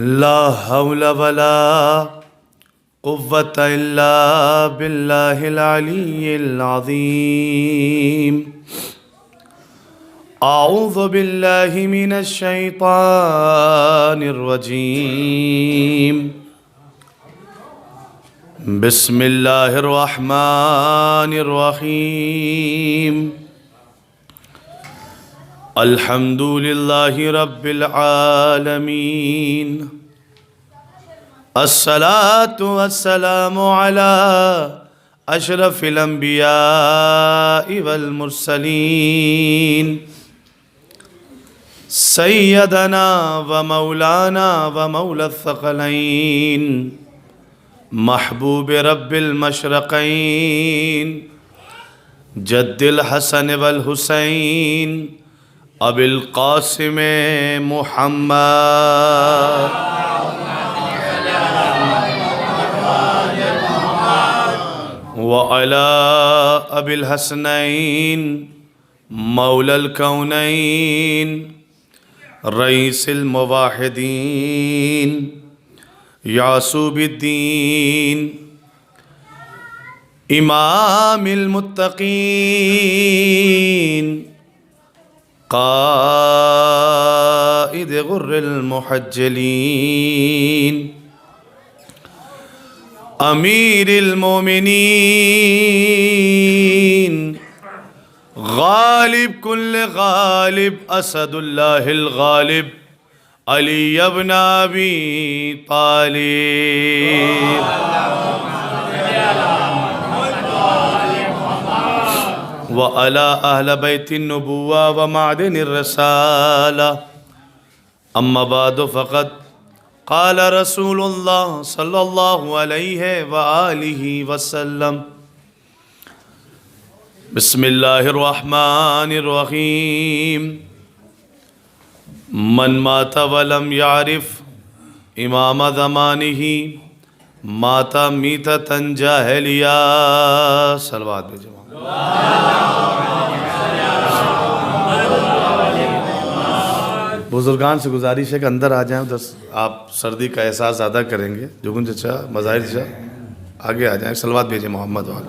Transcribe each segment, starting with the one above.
لا حول ولا قوة إلا بالله العلي العظيم. أعوذ بالله من الشيطان الرجيم. بسم الله الرحمن الرحيم. الحمد لله رب العالمين. الصلاة والسلام على أشرف الأنبياء والمرسلين سيدنا ومولانا ومولى الثقلين محبوب رب المشرقين جد الحسن والحسين أبي القاسم محمد وعلى أبي الحسنين مولى الكونين رئيس الموحدين يعصوب الدين إمام المتقين قائد غر المحجلين أمير المؤمنين غالب كل غالب أسد الله الغالب علي بن أبي طالب وعلى أهل بيت النبوة ومعدن الرسالة. أما بعد فقد قال رسول الله صلى الله عليه وآله وسلم. بسم الله الرحمن الرحيم. من مات ولم يعرف إمام زمانه مات میتة جاہلیہ. صلوات بھیجو. بزرگان سے گزارش ہے کہ اندر آ جائیں. آپ سردی کا احساس زیادہ کریں گے. جگن چچا مظاہر چچا آگے آ جائیں. صلوات بھیجیں محمد والے.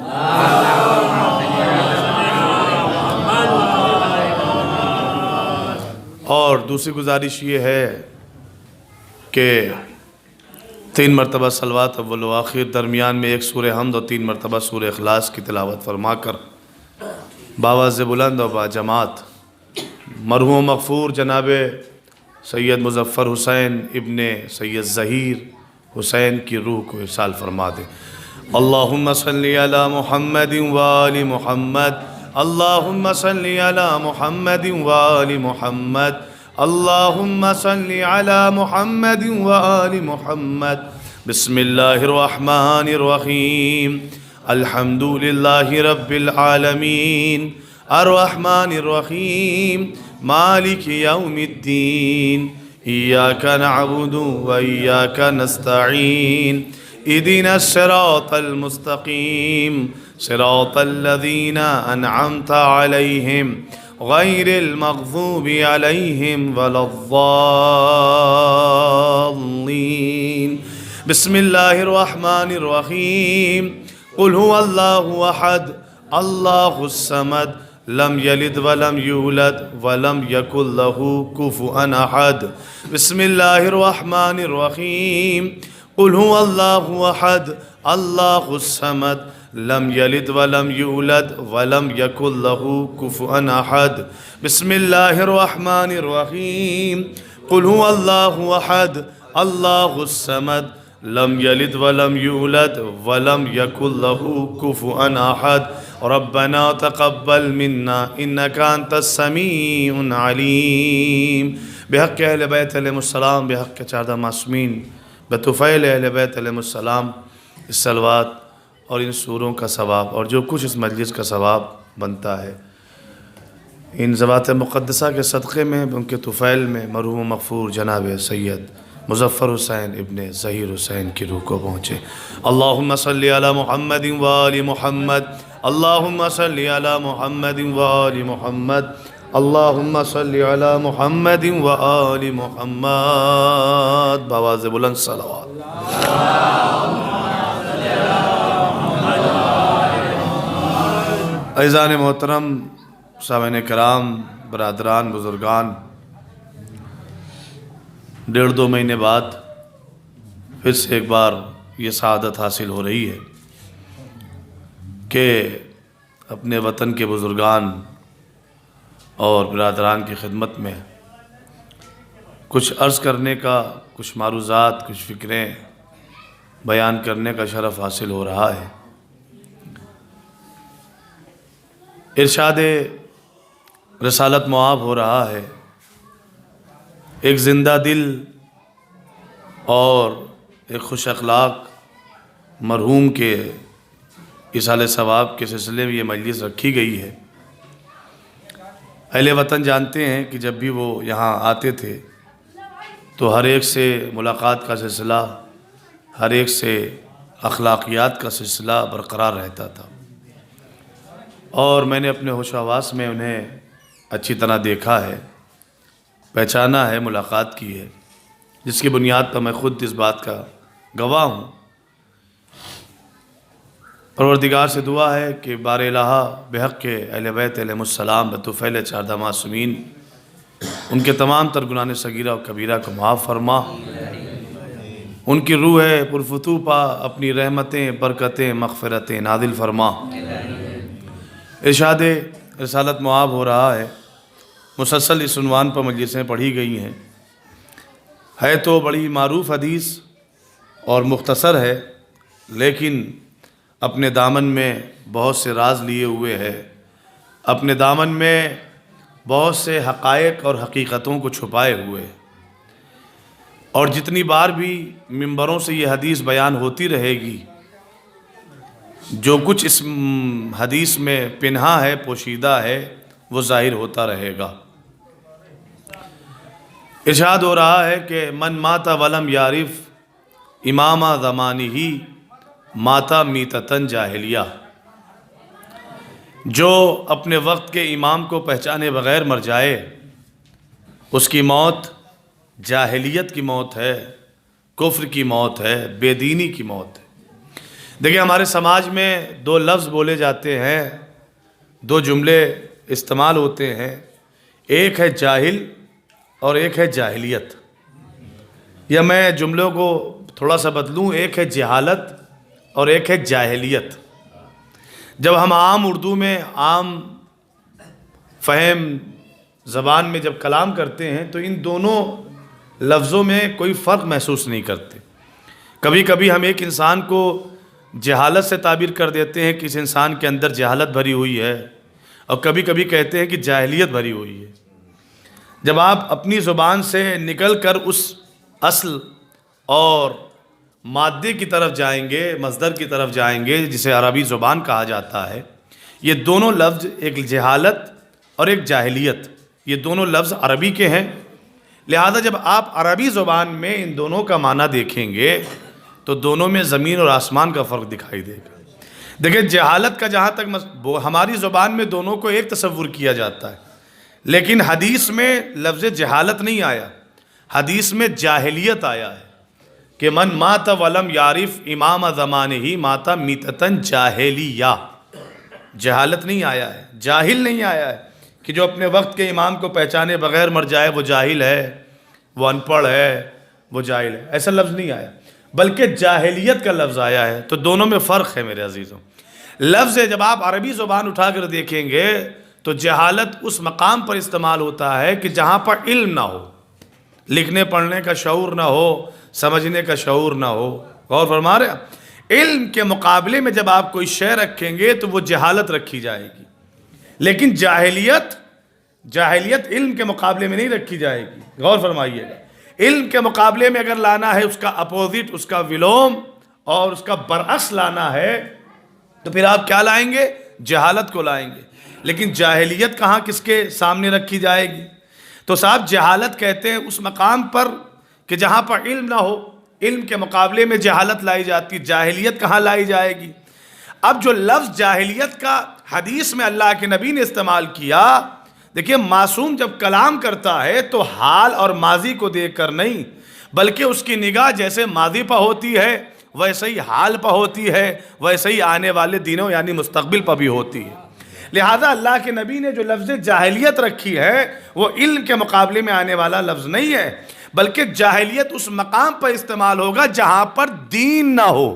اور دوسری گزارش یہ ہے کہ 3 مرتبہ صلوات اول و آخر، درمیان میں 1 سورہ حمد اور 3 مرتبہ سورہ اخلاص کی تلاوت فرما کر باواز بلند و با جماعت مرحوم مغفور جناب سید مظفر حسین ابن سید ظہیر حسین کی روح کو ارسال فرما دے. اللہم صلی علی محمد وآل محمد. اللہم صلی علی محمد وآل محمد. اللہم صلی علی محمد وآل محمد. بسم اللہ الرحمن الرحیم. الحمد للہ رب العالمین الرحمن الرحیم مالک یوم الدین. ایاک نعبد و ایاک نستعین. اهدنا الصراط المستقیم صراط الذین انعمت علیہم غیر المغضوب علیہم ولا الضالین. بسم اللہ الرحمن الرحیم. قل هو اللہ احد اللہ الصمد لم یلد ولم یولد ولم یکن له کفوا احد. بسم اللہ الرحمن الرحیم. قل هو اللہ احد اللہ الصمد لم یلد ولم یولد ولم یکن له کفوا احد. بسم اللہ الرحمن الرحیم. قل هو اللہ احد اللہ الصمد لم یلد ولم یولد ولم یکن له کفوا احد. ربنا تقبل منا انک انت السمیع العلیم. بحق اہل بیت علیہ السلام، بحق چاردہ معصومین، بطفیل اہل بیت علیہ السلام، اس صلوات اور ان سوروں کا ثواب اور جو کچھ اس مجلس کا ثواب بنتا ہے، ان ذوات مقدسہ کے صدقے میں ان کے طفیل میں مرحوم مغفور جناب سید مظفر حسین ابن ظہیر حسین کی روح کو پہنچے. اللہم صلی علی محمد وآل محمد. اللہم صلی علی محمد وآل محمد. اللہم صلی علی محمد و آل محمد بآواز بلند صلوات۔ عزیزان محترم، سامعین کرام، برادران، بزرگان، 1.5-2 مہینے بعد پھر سے ایک بار یہ سعادت حاصل ہو رہی ہے کہ اپنے وطن کے بزرگان اور برادران کی خدمت میں کچھ عرض کرنے کا، کچھ معروضات، کچھ فکریں بیان کرنے کا شرف حاصل ہو رہا ہے۔ ارشاد رسالت معاب ہو رہا ہے، ایک زندہ دل اور ایک خوش اخلاق مرحوم کے ایصال ثواب کے سلسلے میں یہ مجلس رکھی گئی ہے۔ اہل وطن جانتے ہیں کہ جب بھی وہ یہاں آتے تھے تو ہر ایک سے ملاقات کا سلسلہ، ہر ایک سے اخلاقیات کا سلسلہ برقرار رہتا تھا، اور میں نے اپنے ہوش و حواس میں انہیں اچھی طرح دیکھا ہے، پہچانا ہے، ملاقات کی ہے، جس کی بنیاد پر میں خود اس بات کا گواہ ہوں۔ پروردگار سے دعا ہے کہ بار الہ بحق کے اہل بیت علیہ السلام بطفیل 14 معصومین ان کے تمام تر گناہ صغیرہ و کبیرہ کو معاف فرما، ان کی روح پرفتو پا اپنی رحمتیں، برکتیں، مغفرتیں نازل فرما۔ ارشاد رسالت معاب ہو رہا ہے، مسلسل اس عنوان پر مجلسیں پڑھی گئی ہیں، ہے تو بڑی معروف حدیث اور مختصر ہے، لیکن اپنے دامن میں بہت سے راز لیے ہوئے ہے، اپنے دامن میں بہت سے حقائق اور حقیقتوں کو چھپائے ہوئے، اور جتنی بار بھی منبروں سے یہ حدیث بیان ہوتی رہے گی، جو کچھ اس حدیث میں پنہا ہے، پوشیدہ ہے، وہ ظاہر ہوتا رہے گا۔ ارشاد ہو رہا ہے کہ من مات ولم یعرف امام زمانہ ماتا میتتن جاہلیہ، جو اپنے وقت کے امام کو پہچانے بغیر مر جائے اس کی موت جاہلیت کی موت ہے، کفر کی موت ہے، بے دینی کی موت ہے۔ دیکھیں، ہمارے سماج میں 2 لفظ بولے جاتے ہیں، 2 جملے استعمال ہوتے ہیں، ایک ہے جاہل اور ایک ہے جاہلیت، یا میں جملوں کو تھوڑا سا بدلوں، ایک ہے جہالت اور ایک ہے جاہلیت۔ جب ہم عام اردو میں، عام فہم زبان میں جب کلام کرتے ہیں تو ان دونوں لفظوں میں کوئی فرق محسوس نہیں کرتے۔ کبھی کبھی ہم ایک انسان کو جہالت سے تعبیر کر دیتے ہیں کہ اس انسان کے اندر جہالت بھری ہوئی ہے، اور کبھی کبھی کہتے ہیں کہ جاہلیت بھری ہوئی ہے۔ جب آپ اپنی زبان سے نکل کر اس اصل اور مادے کی طرف جائیں گے، مصدر کی طرف جائیں گے، جسے عربی زبان کہا جاتا ہے، یہ دونوں لفظ، ایک جہالت اور ایک جاہلیت، یہ دونوں لفظ عربی کے ہیں۔ لہذا جب آپ عربی زبان میں ان دونوں کا معنی دیکھیں گے تو دونوں میں زمین اور آسمان کا فرق دکھائی دے گا۔ دیکھیں، جہالت کا جہاں تک ہماری زبان میں دونوں کو ایک تصور کیا جاتا ہے، لیکن حدیث میں لفظ جہالت نہیں آیا، حدیث میں جاہلیت آیا ہے کہ من مات ولم یعرف امام زمانہ ماتا میتتن جاہلیہ۔ جہالت نہیں آیا ہے، جاہل نہیں آیا ہے کہ جو اپنے وقت کے امام کو پہچانے بغیر مر جائے وہ جاہل ہے، وہ ان پڑھ ہے، وہ جاہل ہے، ایسا لفظ نہیں آیا، بلکہ جاہلیت کا لفظ آیا ہے۔ تو دونوں میں فرق ہے میرے عزیزوں۔ لفظ جب آپ عربی زبان اٹھا کر دیکھیں گے تو جہالت اس مقام پر استعمال ہوتا ہے کہ جہاں پر علم نہ ہو، لکھنے پڑھنے کا شعور نہ ہو، سمجھنے کا شعور نہ ہو۔ غور فرما رہے ہیں؟ علم کے مقابلے میں جب آپ کوئی شے رکھیں گے تو وہ جہالت رکھی جائے گی، لیکن جاہلیت علم کے مقابلے میں نہیں رکھی جائے گی۔ غور فرمائیے گا، علم کے مقابلے میں اگر لانا ہے اس کا اپوزٹ، اس کا ولوم اور اس کا برعکس لانا ہے تو پھر آپ کیا لائیں گے؟ جہالت کو لائیں گے۔ لیکن جاہلیت کہاں کس کے سامنے رکھی جائے گی؟ تو صاحب جہالت کہتے ہیں اس مقام پر کہ جہاں پر علم نہ ہو، علم کے مقابلے میں جہالت لائی جاتی، جاہلیت کہاں لائی جائے گی؟ اب جو لفظ جاہلیت کا حدیث میں اللہ کے نبی نے استعمال کیا دیکھیے معصوم جب کلام کرتا ہے تو حال اور ماضی کو دیکھ کر نہیں، بلکہ اس کی نگاہ جیسے ماضی پہ ہوتی ہے ویسے ہی حال پہ ہوتی ہے، ویسے ہی آنے والے دنوں یعنی مستقبل پہ بھی ہوتی ہے۔ لہذا اللہ کے نبی نے جو لفظ جاہلیت رکھی ہے وہ علم کے مقابلے میں آنے والا لفظ نہیں ہے، بلکہ جاہلیت اس مقام پر استعمال ہوگا جہاں پر دین نہ ہو۔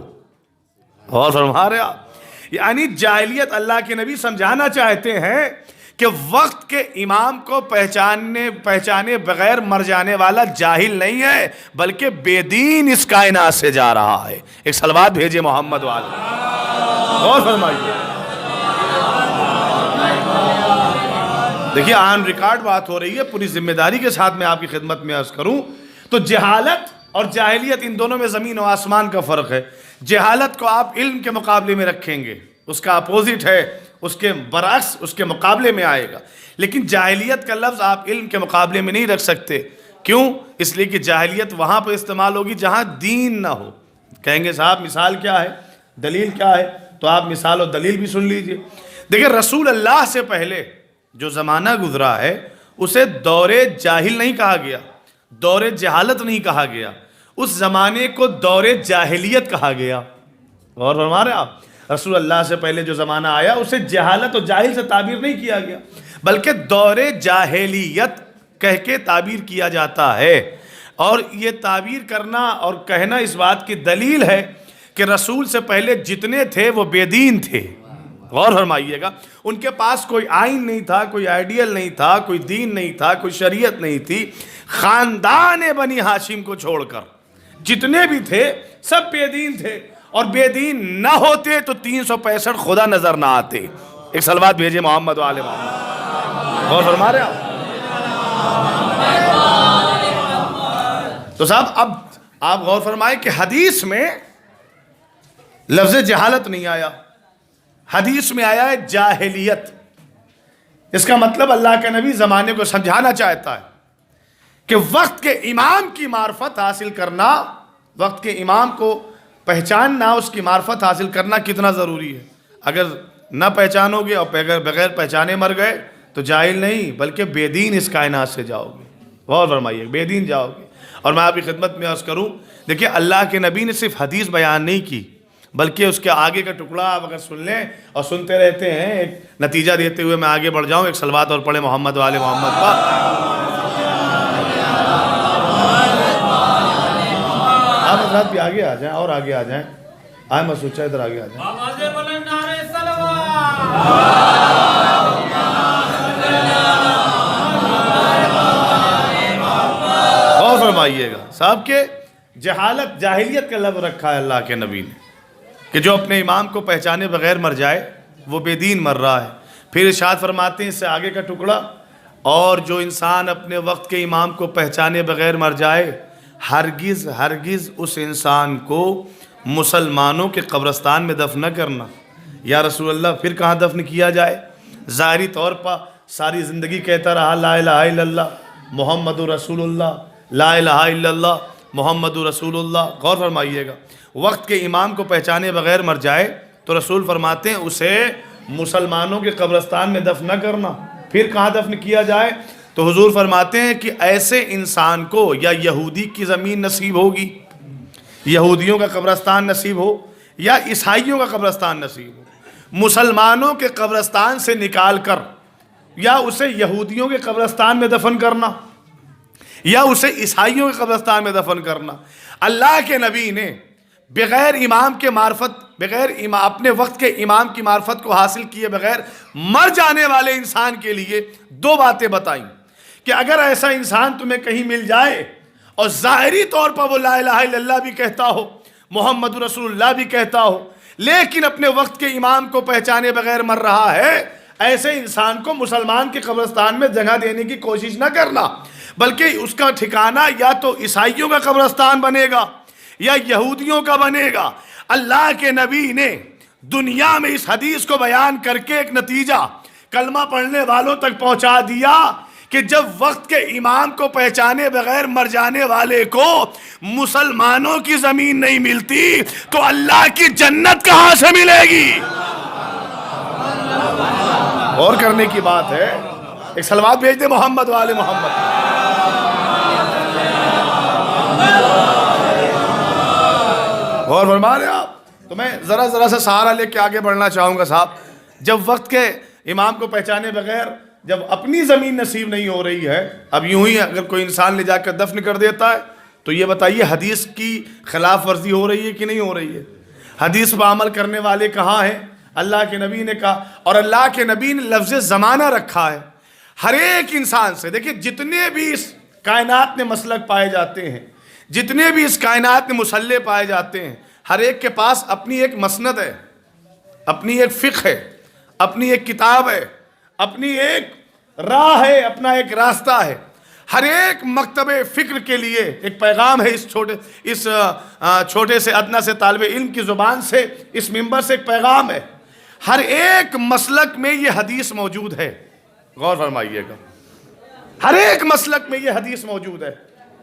اور فرما رہے آپ، یعنی جاہلیت اللہ کے نبی سمجھانا چاہتے ہیں کہ وقت کے امام کو پہچانے بغیر مر جانے والا جاہل نہیں ہے، بلکہ بے دین اس کائنات سے جا رہا ہے۔ ایک صلوات بھیجے محمد والے، غور فرمائیے۔ دیکھیے آن ریکارڈ بات ہو رہی ہے، پوری ذمہ داری کے ساتھ میں آپ کی خدمت میں عرض کروں تو جہالت اور جاہلیت ان دونوں میں زمین و آسمان کا فرق ہے۔ جہالت کو آپ علم کے مقابلے میں رکھیں گے، اس کا اپوزٹ ہے، اس کے برعکس اس کے مقابلے میں آئے گا، لیکن جاہلیت کا لفظ آپ علم کے مقابلے میں نہیں رکھ سکتے۔ کیوں؟ اس لیے کہ جاہلیت وہاں پہ استعمال ہوگی جہاں دین نہ ہو۔ کہیں گے صاحب مثال کیا ہے، دلیل کیا ہے؟ تو آپ مثال اور دلیل بھی سن لیجئے۔ دیکھیں رسول اللہ سے پہلے جو زمانہ گزرا ہے اسے دور جاہل نہیں کہا گیا، دور جہالت نہیں کہا گیا، اس زمانے کو دور جاہلیت کہا گیا۔ اور فرما رہے آپ، رسول اللہ سے پہلے جو زمانہ آیا اسے جہالت اور جاہل سے تعبیر نہیں کیا گیا، بلکہ دور جاہلیت کہہ کے تعبیر کیا جاتا ہے۔ اور یہ تعبیر کرنا اور کہنا اس بات کی دلیل ہے کہ رسول سے پہلے جتنے تھے وہ بے دین تھے۔ غور فرمائیے گا، ان کے پاس کوئی آئین نہیں تھا، کوئی آئیڈیل نہیں تھا، کوئی دین نہیں تھا، کوئی شریعت نہیں تھی۔ خاندان بنی ہاشم کو چھوڑ کر جتنے بھی تھے سب بے دین تھے، اور بے دین نہ ہوتے تو 365 خدا نظر نہ آتے۔ ایک صلوات بھیجے محمد و آل محمد۔ غور فرما رہے آپ؟ تو صاحب اب آپ غور فرمائیں کہ حدیث میں لفظ جہالت نہیں آیا، حدیث میں آیا ہے جاہلیت۔ اس کا مطلب اللہ کا نبی زمانے کو سمجھانا چاہتا ہے کہ وقت کے امام کی معرفت حاصل کرنا، وقت کے امام کو پہچاننا، اس کی معرفت حاصل کرنا کتنا ضروری ہے۔ اگر نہ پہچانو گے اور بغیر پہچانے مر گئے تو جاہل نہیں بلکہ بے دین اس کائنات سے جاؤ گے۔ غور فرمائیے، بے دین جاؤ گے۔ اور میں آپ کی خدمت میں عرض کروں، دیکھیں اللہ کے نبی نے صرف حدیث بیان نہیں کی بلکہ اس کے آگے کا ٹکڑا آپ اگر سن لیں اور سنتے رہتے ہیں، ایک نتیجہ دیتے ہوئے میں آگے بڑھ جاؤں، ایک صلوات اور پڑھے محمد و آل محمد کا۔ آپ حضرات بھی آگے آ جائیں اور آگے آ جائیں، آئے مسعود چاہ ادھر آگے آ جائیں۔ غور فرمائیے گا صاحب کہ جہالت جاہلیت کا لفظ رکھا ہے اللہ کے نبی نے کہ جو اپنے امام کو پہچانے بغیر مر جائے وہ بے دین مر رہا ہے۔ پھر ارشاد فرماتے ہیں اس سے آگے کا ٹکڑا، اور جو انسان اپنے وقت کے امام کو پہچانے بغیر مر جائے ہرگز ہرگز اس انسان کو مسلمانوں کے قبرستان میں دفن نہ کرنا۔ یا رسول اللہ پھر کہاں دفن کیا جائے؟ ظاہری طور پر ساری زندگی کہتا رہا لا الہ الا اللہ محمد رسول اللہ، لا الہ الا اللہ محمد رسول اللہ۔ غور فرمائیے گا، وقت کے امام کو پہچانے بغیر مر جائے تو رسول فرماتے ہیں اسے مسلمانوں کے قبرستان میں دفن نہ کرنا۔ پھر کہاں دفن کیا جائے؟ تو حضور فرماتے ہیں کہ ایسے انسان کو یا یہودی کی زمین نصیب ہوگی، یہودیوں کا قبرستان نصیب ہو، یا عیسائیوں کا قبرستان نصیب ہو، مسلمانوں کے قبرستان سے نکال کر یا اسے یہودیوں کے قبرستان میں دفن کرنا یا اسے عیسائیوں کے قبرستان میں دفن کرنا۔ اللہ کے نبی نے بغیر امام کے معرفت، بغیر اپنے وقت کے امام کی معرفت کو حاصل کیے بغیر مر جانے والے انسان کے لیے دو باتیں بتائیں کہ اگر ایسا انسان تمہیں کہیں مل جائے اور ظاہری طور پر وہ لا الہ الا اللہ بھی کہتا ہو، محمد رسول اللہ بھی کہتا ہو، لیکن اپنے وقت کے امام کو پہچانے بغیر مر رہا ہے، ایسے انسان کو مسلمان کے قبرستان میں جگہ دینے کی کوشش نہ کرنا، بلکہ اس کا ٹھکانہ یا تو عیسائیوں کا قبرستان بنے گا یا یہودیوں کا بنے گا۔ اللہ کے نبی نے دنیا میں اس حدیث کو بیان کر کے ایک نتیجہ کلمہ پڑھنے والوں تک پہنچا دیا کہ جب وقت کے امام کو پہچانے بغیر مر جانے والے کو مسلمانوں کی زمین نہیں ملتی تو اللہ کی جنت کہاں سے ملے گی؟ غور کرنے کی بات ہے، ایک صلوات بھیج دے محمد والے محمد. غور فرما رہے آپ. تو میں ذرا سا سہارا لے کے آگے بڑھنا چاہوں گا صاحب. جب وقت کے امام کو پہچانے بغیر جب اپنی زمین نصیب نہیں ہو رہی ہے، اب یوں ہی اگر کوئی انسان لے جا کر دفن کر دیتا ہے تو یہ بتائیے حدیث کی خلاف ورزی ہو رہی ہے کہ نہیں ہو رہی ہے؟ حدیث پر عمل کرنے والے کہاں ہیں؟ اللہ کے نبی نے کہا، اور اللہ کے نبی نے لفظ زمانہ رکھا ہے ہر ایک انسان سے. دیکھیں جتنے بھی اس کائنات میں مسلک پائے جاتے ہیں، جتنے بھی اس کائنات میں مسلح پائے جاتے ہیں، ہر ایک کے پاس اپنی ایک مسند ہے، اپنی ایک فقہ ہے، اپنی ایک کتاب ہے، اپنی ایک راہ ہے، اپنا ایک راستہ ہے. ہر ایک مکتب فکر کے لیے ایک پیغام ہے. اس چھوٹے سے ادنا سے طالب علم کی زبان سے اس منبر سے ایک پیغام ہے. ہر ایک مسلک میں یہ حدیث موجود ہے. غور فرمائیے گا، ہر ایک مسلک میں یہ حدیث موجود ہے.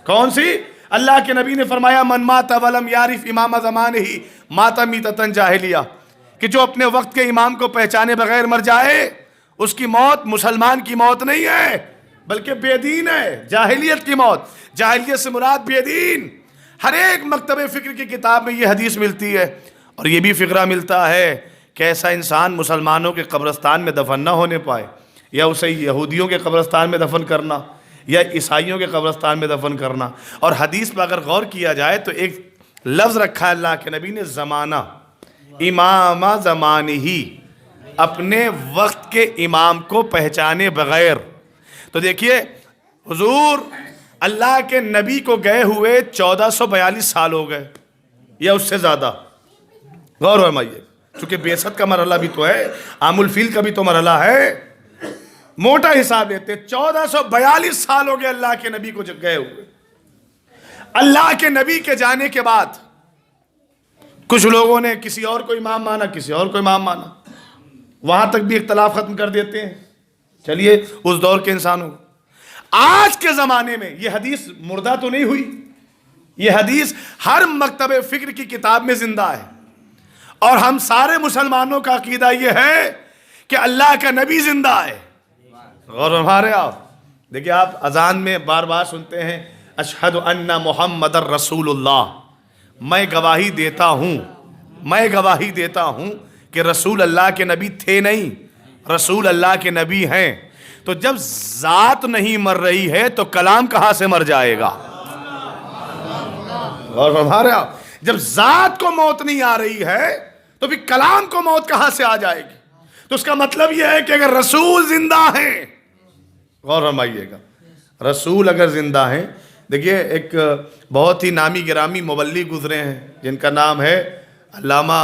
کون سی؟ اللہ کے نبی نے فرمایا من مات ولم یعرف امام زمانہ مات میتۃ جاہلیہ، کہ جو اپنے وقت کے امام کو پہچانے بغیر مر جائے اس کی موت مسلمان کی موت نہیں ہے بلکہ بے دین ہے، جاہلیت کی موت. جاہلیت سے مراد بے دین. ہر ایک مکتب فکر کی کتاب میں یہ حدیث ملتی ہے. اور یہ بھی فقرہ ملتا ہے کہ ایسا انسان مسلمانوں کے قبرستان میں دفن نہ ہونے پائے، یا اسے یہودیوں کے قبرستان میں دفن کرنا یا عیسائیوں کے قبرستان میں دفن کرنا. اور حدیث پر اگر غور کیا جائے تو ایک لفظ رکھا ہے اللہ کے نبی نے، زمانہ. امام زمانہ ہی، اپنے وقت کے امام کو پہچانے بغیر. تو دیکھیے حضور اللہ کے نبی کو گئے ہوئے 1442 سال ہو گئے یا اس سے زیادہ. غور فرمائیے، چونکہ بعثت کا مرحلہ بھی تو ہے، عام الفیل کا بھی تو مرحلہ ہے. موٹا حساب لیتے 1442 سال ہو گئے اللہ کے نبی کو گئے ہوئے. اللہ کے نبی کے جانے کے بعد کچھ لوگوں نے کسی اور کو امام مانا، کسی اور کو امام مانا، وہاں تک بھی اختلاف ختم کر دیتے ہیں. چلیے اس دور کے انسانوں. آج کے زمانے میں یہ حدیث مردہ تو نہیں ہوئی، یہ حدیث ہر مکتب فکر کی کتاب میں زندہ ہے. اور ہم سارے مسلمانوں کا عقیدہ یہ ہے کہ اللہ کا نبی زندہ ہے. غور ہمارے آپ دیکھیں، آپ اذان میں بار بار سنتے ہیں اشہد ان محمد رسول اللہ. میں گواہی دیتا ہوں کہ رسول اللہ کے نبی تھے نہیں، رسول اللہ کے نبی ہیں. تو جب ذات نہیں مر رہی ہے تو کلام کہاں سے مر جائے گا؟ اور ہمارے جب ذات کو موت نہیں آ رہی ہے تو پھر کلام کو موت کہاں سے آ جائے گی؟ تو اس کا مطلب یہ ہے کہ اگر رسول زندہ ہیں، غور فرمائیے گا، رسول اگر زندہ ہیں. دیکھیے ایک بہت ہی نامی گرامی مبلغ گزرے ہیں جن کا نام ہے علامہ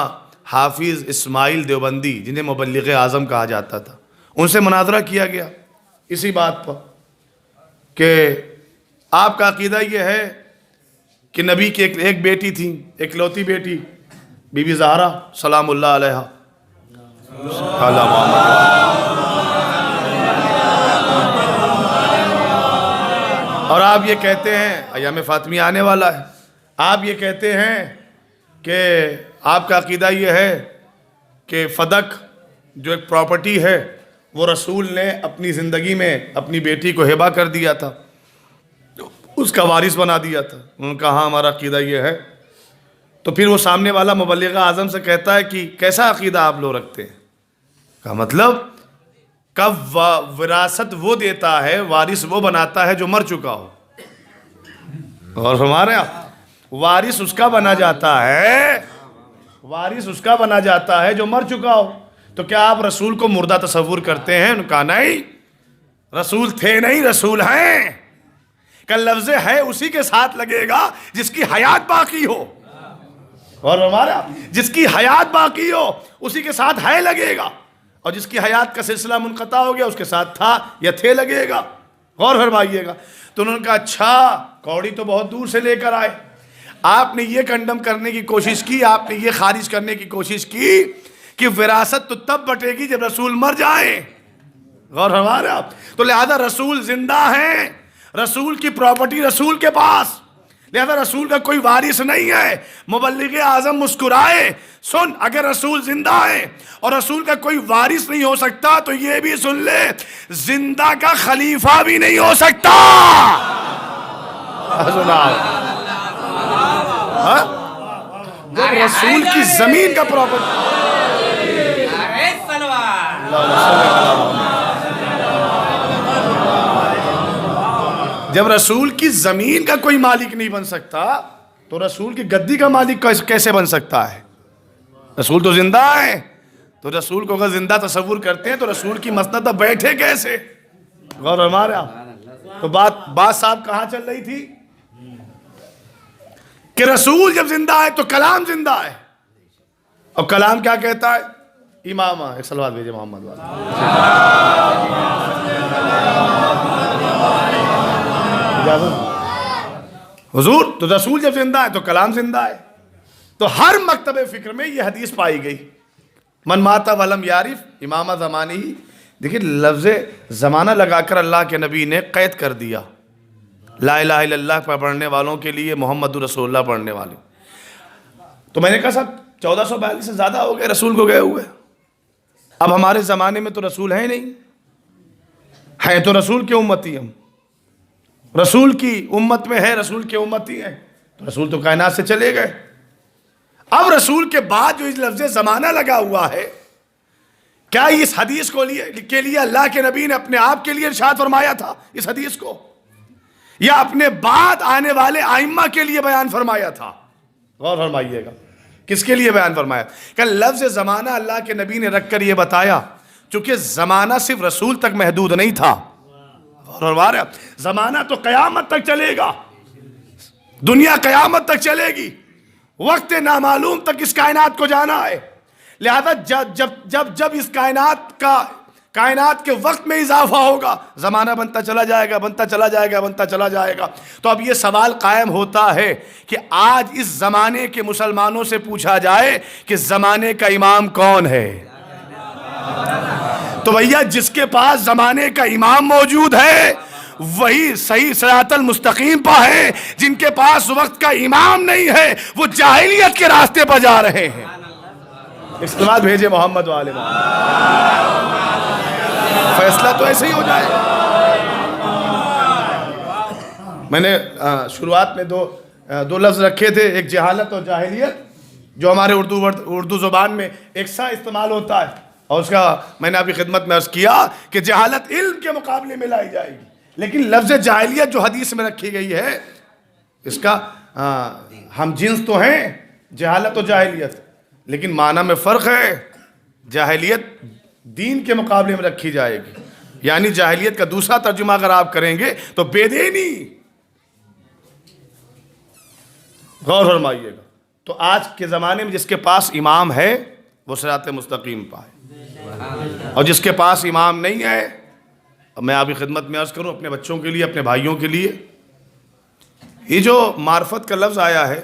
حافظ اسماعیل دیوبندی، جنہیں مبلغ اعظم کہا جاتا تھا. ان سے مناظرہ کیا گیا اسی بات پر کہ آپ کا عقیدہ یہ ہے کہ نبی کی ایک بیٹی تھی، ایک لوتی بیٹی، بی بی زہرا سلام اللہ علیہا. اور آپ یہ کہتے ہیں ایام فاطمیہ آنے والا ہے، آپ یہ کہتے ہیں کہ آپ کا عقیدہ یہ ہے کہ فدق جو ایک پراپرٹی ہے وہ رسول نے اپنی زندگی میں اپنی بیٹی کو ہبہ کر دیا تھا، اس کا وارث بنا دیا تھا. انہوں نے کہا ہاں ہمارا عقیدہ یہ ہے. تو پھر وہ سامنے والا مبلغ اعظم سے کہتا ہے کہ کیسا عقیدہ آپ لوگ رکھتے ہیں؟ کا مطلب کب وراثت وہ دیتا ہے، وارث وہ بناتا ہے جو مر چکا ہو. اور ہمارے وارث اس کا بنا جاتا ہے، وارث اس کا بنا جاتا ہے جو مر چکا ہو. تو کیا آپ رسول کو مردہ تصور کرتے ہیں؟ انہوں نے کہا نہیں، رسول تھے نہیں، رسول ہیں. کہ لفظ ہے اسی کے ساتھ لگے گا جس کی حیات باقی ہو. اور ہمارا جس کی حیات باقی ہو اسی کے ساتھ ہے لگے گا، اور جس کی حیات کا سلسلہ منقطع ہو گیا اس کے ساتھ تھا یا تھے لگے گا. غور فرمائیے گا. تو انہوں نے کہا اچھا، کوڑی تو بہت دور سے لے کر آئے. آپ نے یہ کنڈم کرنے کی کوشش کی، آپ نے یہ خارج کرنے کی کوشش کی کہ وراثت تو تب بٹے گی جب رسول مر جائیں. غور ہمارا. تو لہذا رسول زندہ ہیں، رسول کی پراپرٹی رسول کے پاس، لہذا رسول کا کوئی وارث نہیں ہے. مبلغ اعظم مسکرائے. سن، اگر رسول زندہ ہے اور رسول کا کوئی وارث نہیں ہو سکتا تو یہ بھی سن لے، زندہ کا خلیفہ بھی نہیں ہو سکتا. رسول کی زمین کا پراپرٹی، جب رسول کی زمین کا کوئی مالک نہیں بن سکتا تو رسول کی گدی کا مالک کیسے بن سکتا ہے؟ رسول تو زندہ ہے. تو رسول کو اگر زندہ تصور کرتے ہیں تو رسول کی مسند پر بیٹھے کیسے؟ غور فرمائے آپ. تو بات صاحب کہاں چل رہی تھی کہ رسول جب زندہ ہے تو کلام زندہ ہے. اور کلام کیا کہتا ہے؟ امامہ. ایک صلوات بھیجے محمد والا. حضور، تو رسول جب زندہ ہے تو کلام زندہ ہے. تو ہر مکتب فکر میں یہ حدیث پائی گئی، من مات ولم یعرف امامہ زمانی ہی. دیکھیں لفظ زمانہ لگا کر اللہ کے نبی نے قید کر دیا لا الہ الا اللہ پڑھنے والوں کے لیے، محمد رسول اللہ پڑھنے والے. تو میں نے کہا صاحب 1442 سے زیادہ ہو گئے رسول کو گئے ہوئے. اب ہمارے زمانے میں تو رسول ہے نہیں، ہے تو رسول کے امتی. ہم رسول کی امت میں ہے، رسول کے امتی ہیں. تو رسول تو کائنات سے چلے گئے. اب رسول کے بعد جو اس لفظ زمانہ لگا ہوا ہے، کیا اس حدیث کے لیے اللہ کے نبی نے اپنے آپ کے لیے ارشاد فرمایا تھا اس حدیث کو، یا اپنے بعد آنے والے ائمہ کے لیے بیان فرمایا تھا؟ غور فرمائیے گا کس کے لیے بیان فرمایا. کہ لفظ زمانہ اللہ کے نبی نے رکھ کر یہ بتایا چونکہ زمانہ صرف رسول تک محدود نہیں تھا. زمانہ تو قیامت تک چلے گا، دنیا قیامت تک چلے گی، وقت نامعلوم تک اس کائنات کو جانا ہے. لہذا جب اس کائنات کے وقت میں اضافہ ہوگا، زمانہ بنتا چلا جائے گا، بنتا چلا جائے گا، بنتا چلا جائے گا. تو اب یہ سوال قائم ہوتا ہے کہ آج اس زمانے کے مسلمانوں سے پوچھا جائے کہ زمانے کا امام کون ہے؟ تو بھیا جس کے پاس زمانے کا امام موجود ہے وہی صحیح صراط المستقیم پہ ہے. جن کے پاس وقت کا امام نہیں ہے وہ جاہلیت کے راستے پر جا رہے ہیں. اس کے بعد بھیجے محمد والے فیصلہ تو ایسے ہی ہو جائے. میں نے شروعات میں دو لفظ رکھے تھے، ایک جہالت اور جاہلیت، جو ہمارے اردو زبان میں ایک سا استعمال ہوتا ہے. اور اس کا میں نے ابھی خدمت میں عرض کیا کہ جہالت علم کے مقابلے میں لائی جائے گی، لیکن لفظ جاہلیت جو حدیث میں رکھی گئی ہے اس کا ہم جنس تو ہیں جہالت و جاہلیت، لیکن معنی میں فرق ہے. جاہلیت دین کے مقابلے میں رکھی جائے گی، یعنی جاہلیت کا دوسرا ترجمہ اگر آپ کریں گے تو بے دینی. غور فرمائیے گا. تو آج کے زمانے میں جس کے پاس امام ہے وہ صراط مستقیم پائے، اور جس کے پاس امام نہیں ہے، میں آپ کی خدمت میں عرض کروں اپنے بچوں کے لیے، اپنے بھائیوں کے لیے، یہ جو معرفت کا لفظ آیا ہے،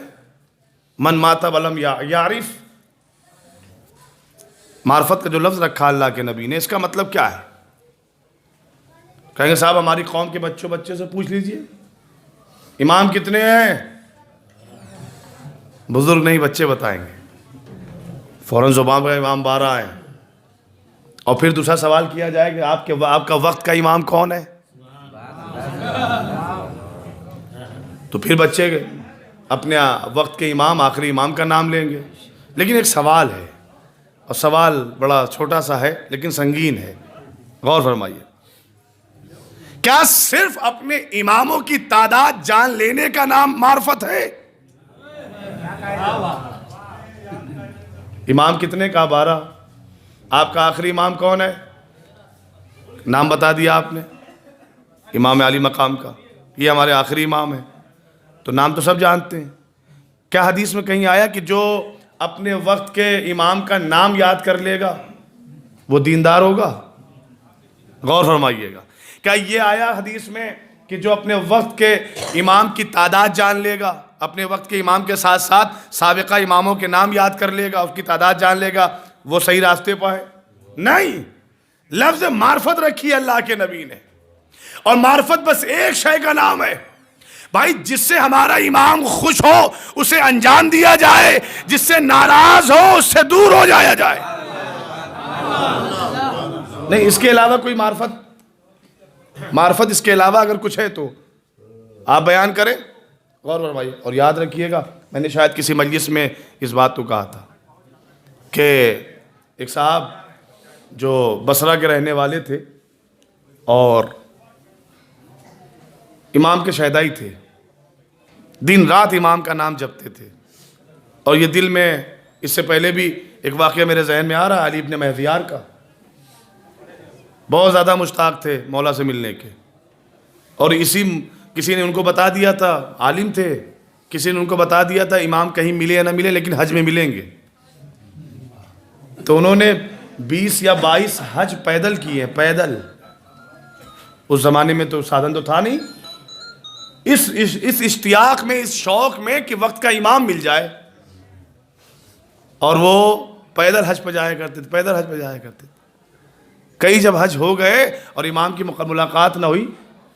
من مات ولم یعرف، معرفت کا جو لفظ رکھا اللہ کے نبی نے، اس کا مطلب کیا ہے؟ کہیں گے صاحب ہماری قوم کے بچے سے پوچھ لیجئے امام کتنے ہیں. بزرگ نہیں، بچے بتائیں گے. فوراً زبان کا امام 12 ہیں. اور پھر دوسرا سوال کیا جائے کہ آپ کا وقت کا امام کون ہے؟ تو پھر بچے اپنے وقت کے امام، آخری امام کا نام لیں گے. لیکن ایک سوال ہے، اور سوال بڑا چھوٹا سا ہے لیکن سنگین ہے. غور فرمائیے. کیا صرف اپنے اماموں کی تعداد جان لینے کا نام معرفت ہے؟ امام کتنے کا؟ 12. آپ کا آخری امام کون ہے؟ نام بتا دیا آپ نے، امام علی مقام کا، یہ ہمارے آخری امام ہے. تو نام تو سب جانتے ہیں. کیا حدیث میں کہیں آیا کہ جو اپنے وقت کے امام کا نام یاد کر لے گا وہ دیندار ہوگا؟ غور فرمائیے گا. کیا یہ آیا حدیث میں کہ جو اپنے وقت کے امام کی تعداد جان لے گا، اپنے وقت کے امام کے ساتھ ساتھ سابقہ اماموں کے نام یاد کر لے گا، اس کی تعداد جان لے گا، وہ صحیح راستے پر ہے؟ نہیں. لفظ معرفت رکھی اللہ کے نبی نے، اور معرفت بس ایک شے کا نام ہے. بھائی جس سے ہمارا امام خوش ہو اسے انجام دیا جائے، جس سے ناراض ہو اس سے دور ہو جایا جائے، نہیں اس کے علاوہ کوئی معرفت اس کے علاوہ اگر کچھ ہے تو آپ بیان کریں، غور فرمائیے۔ اور یاد رکھیے گا، میں نے شاید کسی مجلس میں اس بات کو کہا تھا کہ ایک صاحب جو بصرہ کے رہنے والے تھے اور امام کے شہدائی تھے، دن رات امام کا نام جپتے تھے، اور یہ دل میں اس سے پہلے بھی ایک واقعہ میرے ذہن میں آ رہا ہے علی ابن مہدیار کا، بہت زیادہ مشتاق تھے مولا سے ملنے کے، اور کسی نے ان کو بتا دیا تھا، عالم تھے، کسی نے ان کو بتا دیا تھا امام کہیں ملے یا نہ ملے لیکن حج میں ملیں گے، تو انہوں نے 20 یا 22 حج پیدل کیے، پیدل، اس زمانے میں تو سادھن تو تھا نہیں، اس اشتیاق میں، اس شوق میں کہ وقت کا امام مل جائے، اور وہ پیدل حج پہ جایا کرتے تھے، پیدل حج پہ جایا کرتے تھے۔ کئی جب حج ہو گئے اور امام کی ملاقات نہ ہوئی،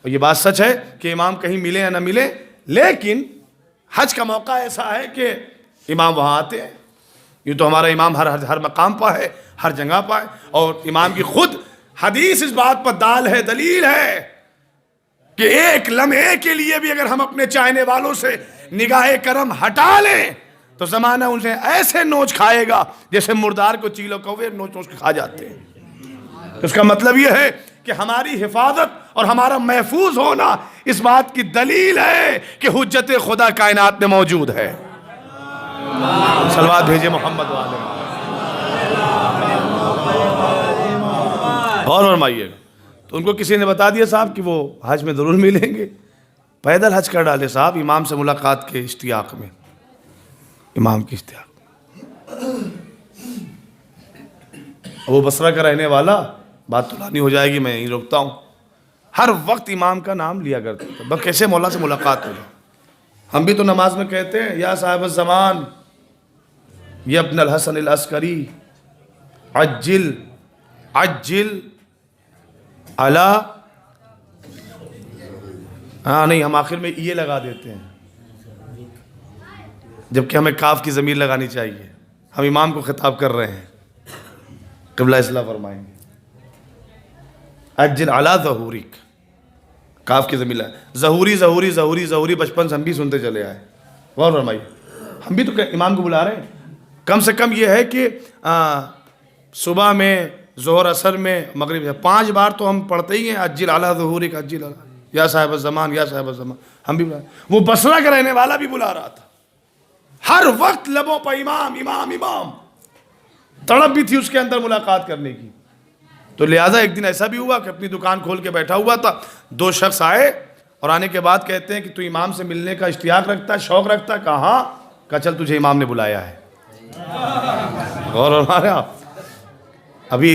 اور یہ بات سچ ہے کہ امام کہیں ملے یا نہ ملے، لیکن حج کا موقع ایسا ہے کہ امام وہاں آتے ہیں، یوں تو ہمارا امام ہر مقام پہ ہے، ہر جگہ پہ ہے، اور امام کی خود حدیث اس بات پر دال ہے، دلیل ہے کہ ایک لمحے کے لیے بھی اگر ہم اپنے چاہنے والوں سے نگاہ کرم ہٹا لیں تو زمانہ انہیں ایسے نوچ کھائے گا جیسے مردار کو چیل و کوے نوچ کے کھا جاتے ہیں۔ اس کا مطلب یہ ہے کہ ہماری حفاظت اور ہمارا محفوظ ہونا اس بات کی دلیل ہے کہ حجت خدا کائنات میں موجود ہے۔ صلوات بھیجے محمد والے، اور فرمائیے گا۔ تو ان کو کسی نے بتا دیا صاحب کہ وہ حج میں ضرور ملیں گے، پیدل حج کر ڈالے صاحب امام سے ملاقات کے اشتیاق میں، امام کی اشتیاق۔ وہ بصرہ کا رہنے والا، بات تو لانی ہو جائے گی، میں یہیں روکتا ہوں، ہر وقت امام کا نام لیا کرتا تھا، بس کیسے مولا سے ملاقات ہو جائے۔ ہم بھی تو نماز میں کہتے ہیں یا صاحب الزمان یا ابن الحسن العسکری عجل عجل علا، نہیں ہم آخر میں یہ لگا دیتے ہیں جبکہ ہمیں کاف کی ضمیر لگانی چاہیے، ہم امام کو خطاب کر رہے ہیں، قبلہ اصلاح فرمائیں گے، عجل علا ظہورک، کاف کی ضمیر لگا، ظہوری ظہوری ظہوری ظہوری بچپن سے ہم بھی سنتے چلے آئے، غور فرمائیے، ہم بھی تو امام کو بلا رہے ہیں، کم سے کم یہ ہے کہ صبح میں، ظہر اثر میں، مغرب سے 5 بار تو ہم پڑھتے ہی ہیں عجل علی ظہورک، عجل علی یا صاحب الزمان، یا صاحب الزمان، ہم بھی بلا رہے ہیں۔ وہ بصرہ کا رہنے والا بھی بلا رہا تھا، ہر وقت لبوں پر امام امام امام، تڑپ بھی تھی اس کے اندر ملاقات کرنے کی۔ تو لہٰذا ایک دن ایسا بھی ہوا کہ اپنی دکان کھول کے بیٹھا ہوا تھا، 2 شخص آئے اور آنے کے بعد کہتے ہیں کہ تو امام سے ملنے کا اشتیاق رکھتا ہے، شوق رکھتا ہے؟ کہاں؟ کہا چل تجھے امام نے بلایا ہے۔ غور ہمارے آپ ابھی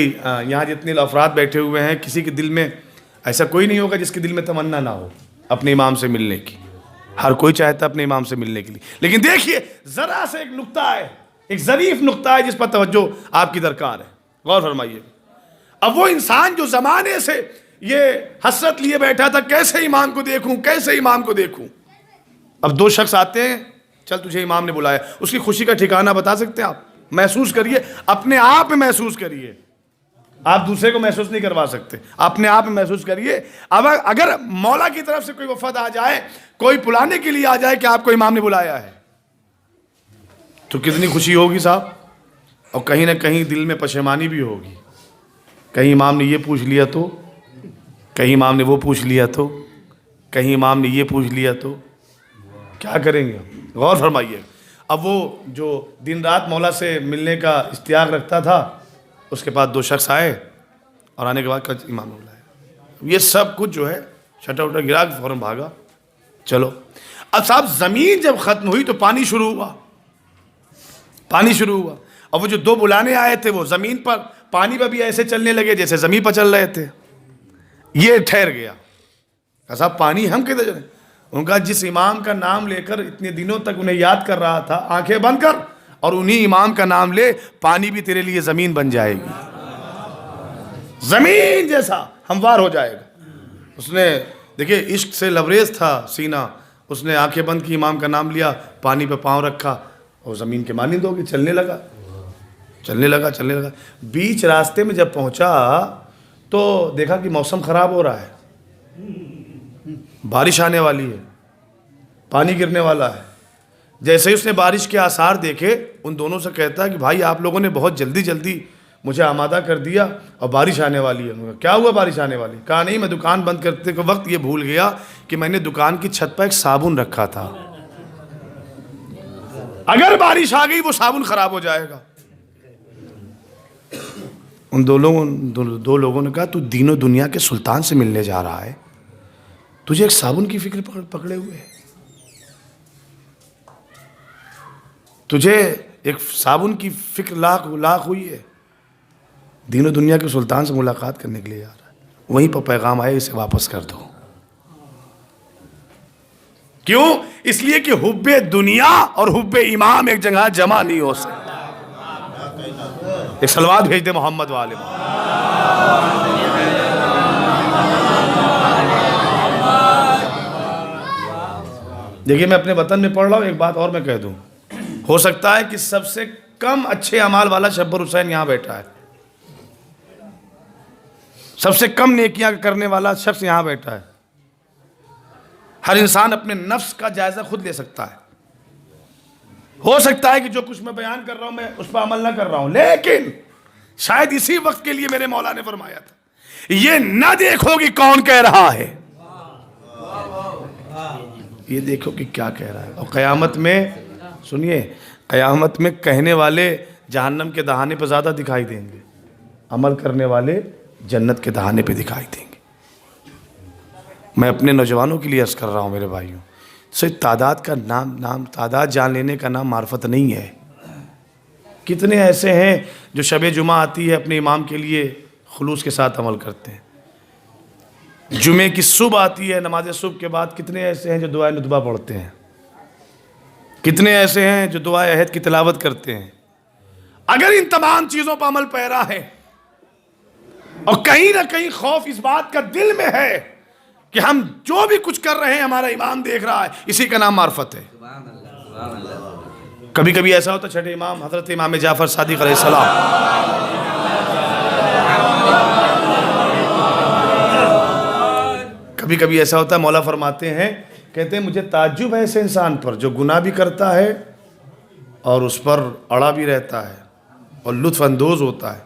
یہاں جتنے افراد بیٹھے ہوئے ہیں، کسی کے دل میں ایسا کوئی نہیں ہوگا جس کے دل میں تمنا نہ ہو اپنے امام سے ملنے کی، ہر کوئی چاہتا ہے اپنے امام سے ملنے کے لیے، لیکن دیکھیے ذرا سے ایک نقطہ ہے، ایک ظریف نقطہ ہے جس پر توجہ آپ کی درکار ہے، غور فرمائیے۔ اب وہ انسان جو زمانے سے یہ حسرت لیے بیٹھا تھا کیسے امام کو دیکھوں، کیسے امام کو دیکھوں، اب 2 شخص آتے ہیں، چل تجھے امام نے بلایا، اس کی خوشی کا ٹھکانہ بتا سکتے ہیں آپ؟ محسوس کریے، اپنے آپ میں محسوس کریے، آپ دوسرے کو محسوس نہیں کروا سکتے، اپنے آپ میں محسوس کریے۔ اب اگر مولا کی طرف سے کوئی وفد آ جائے، کوئی بلانے کے لیے آ جائے کہ آپ کو امام نے بلایا ہے، تو کتنی خوشی ہوگی صاحب، اور کہیں نہ کہیں دل میں پشیمانی بھی ہوگی، کہیں امام نے یہ پوچھ لیا تو، کہیں امام نے وہ پوچھ لیا تو، کہیں امام نے یہ پوچھ لیا تو کیا کریں گے؟ غور فرمائیے۔ اب وہ جو دن رات مولا سے ملنے کا اشتیاق رکھتا تھا، اس کے بعد 2 شخص آئے اور آنے کے بعد امام نے بلایا، یہ سب کچھ جو ہے چھٹا اٹھا گرا کے فوراً بھاگا۔ چلو اب صاحب زمین جب ختم ہوئی تو پانی شروع ہوا، پانی شروع ہوا، اور وہ جو 2 بلانے آئے تھے وہ زمین پر پانی پر بھی ایسے چلنے لگے جیسے زمین پر چل رہے تھے، یہ ٹھہر گیا، کہا صاحب پانی ہم کدھر چلیں؟ ان کا جس امام کا نام لے کر اتنے دنوں تک انہیں یاد کر رہا تھا، آنکھیں بند کر اور انہی امام کا نام لے، پانی بھی تیرے لیے زمین بن جائے گی، زمین جیسا ہموار ہو جائے گا۔ اس نے دیکھیں عشق سے لبریز تھا سینہ، اس نے آنکھیں بند کی، امام کا نام لیا، پانی پہ پاؤں رکھا اور زمین کے مانند ہو گئی، چلنے لگا چلنے لگا چلنے لگا۔ بیچ راستے میں جب پہنچا تو دیکھا کہ موسم خراب ہو رہا ہے، بارش آنے والی ہے، پانی گرنے والا ہے۔ جیسے ہی اس نے بارش کے آثار دیکھے، ان دونوں سے کہتا ہے کہ بھائی آپ لوگوں نے بہت جلدی جلدی مجھے آمادہ کر دیا اور بارش آنے والی ہے۔ انہوں نے کہا کیا ہوا بارش آنے والی؟ کہا نہیں، میں دکان بند کرتے کے وقت یہ بھول گیا کہ میں نے دکان کی چھت پر ایک صابن رکھا تھا، اگر بارش آ گئی وہ صابن خراب ہو جائے گا۔ ان دو لوگوں نے کہا تو دین و دنیا کے سلطان سے ملنے جا رہا ہے، تجھے ایک صابن کی فکر پکڑے ہوئے ہے، تجھے ایک صابن کی فکر لاق ہوئی ہے، دین و دنیا کے سلطان سے ملاقات کرنے کے لیے جا رہا ہے۔ وہیں پر پیغام آئے اسے واپس کر دو۔ کیوں؟ اس لیے کہ حب دنیا اور حب امام ایک جگہ جمع نہیں ہو سکتا۔ ایک صلوات بھیج دے محمد والے محمد۔ دیکھیے میں اپنے وطن میں پڑھ رہا ہوں، ایک بات اور میں کہہ دوں، ہو سکتا ہے کہ سب سے کم اچھے اعمال والا شبر حسین یہاں بیٹھا ہے، سب سے کم نیکیاں کرنے والا شخص یہاں بیٹھا ہے۔ ہر انسان اپنے نفس کا جائزہ خود لے سکتا ہے۔ ہو سکتا ہے کہ جو کچھ میں بیان کر رہا ہوں میں اس پر عمل نہ کر رہا ہوں، لیکن شاید اسی وقت کے لیے میرے مولا نے فرمایا تھا یہ نہ دیکھو کہ کون کہہ رہا ہے، یہ دیکھو کہ کیا کہہ رہا ہے۔ اور قیامت میں سنیے، قیامت میں کہنے والے جہنم کے دہانے پہ زیادہ دکھائی دیں گے، عمل کرنے والے جنت کے دہانے پہ دکھائی دیں گے۔ میں اپنے نوجوانوں کے لیے عرض کر رہا ہوں میرے بھائیوں، صرف تعداد کا تعداد جان لینے کا نام معرفت نہیں ہے۔ کتنے ایسے ہیں جو شب جمعہ آتی ہے اپنے امام کے لیے خلوص کے ساتھ عمل کرتے ہیں، جمعے کی صبح آتی ہے نماز صبح کے بعد کتنے ایسے ہیں جو دعائے ندبہ پڑھتے ہیں، کتنے ایسے ہیں جو دعائے عہد کی تلاوت کرتے ہیں۔ اگر ان تمام چیزوں پر عمل پیرا ہے اور کہیں نہ کہیں خوف اس بات کا دل میں ہے کہ ہم جو بھی کچھ کر رہے ہیں ہمارا امام دیکھ رہا ہے، اسی کا نام معرفت ہے۔ کبھی کبھی ایسا ہوتا، چھٹے امام حضرت امام جعفر صادق علیہ السلام، کبھی کبھی ایسا ہوتا ہے مولا فرماتے ہیں، کہتے ہیں مجھے تعجب ہے ایسے انسان پر جو گناہ بھی کرتا ہے اور اس پر اڑا بھی رہتا ہے اور لطف اندوز ہوتا ہے۔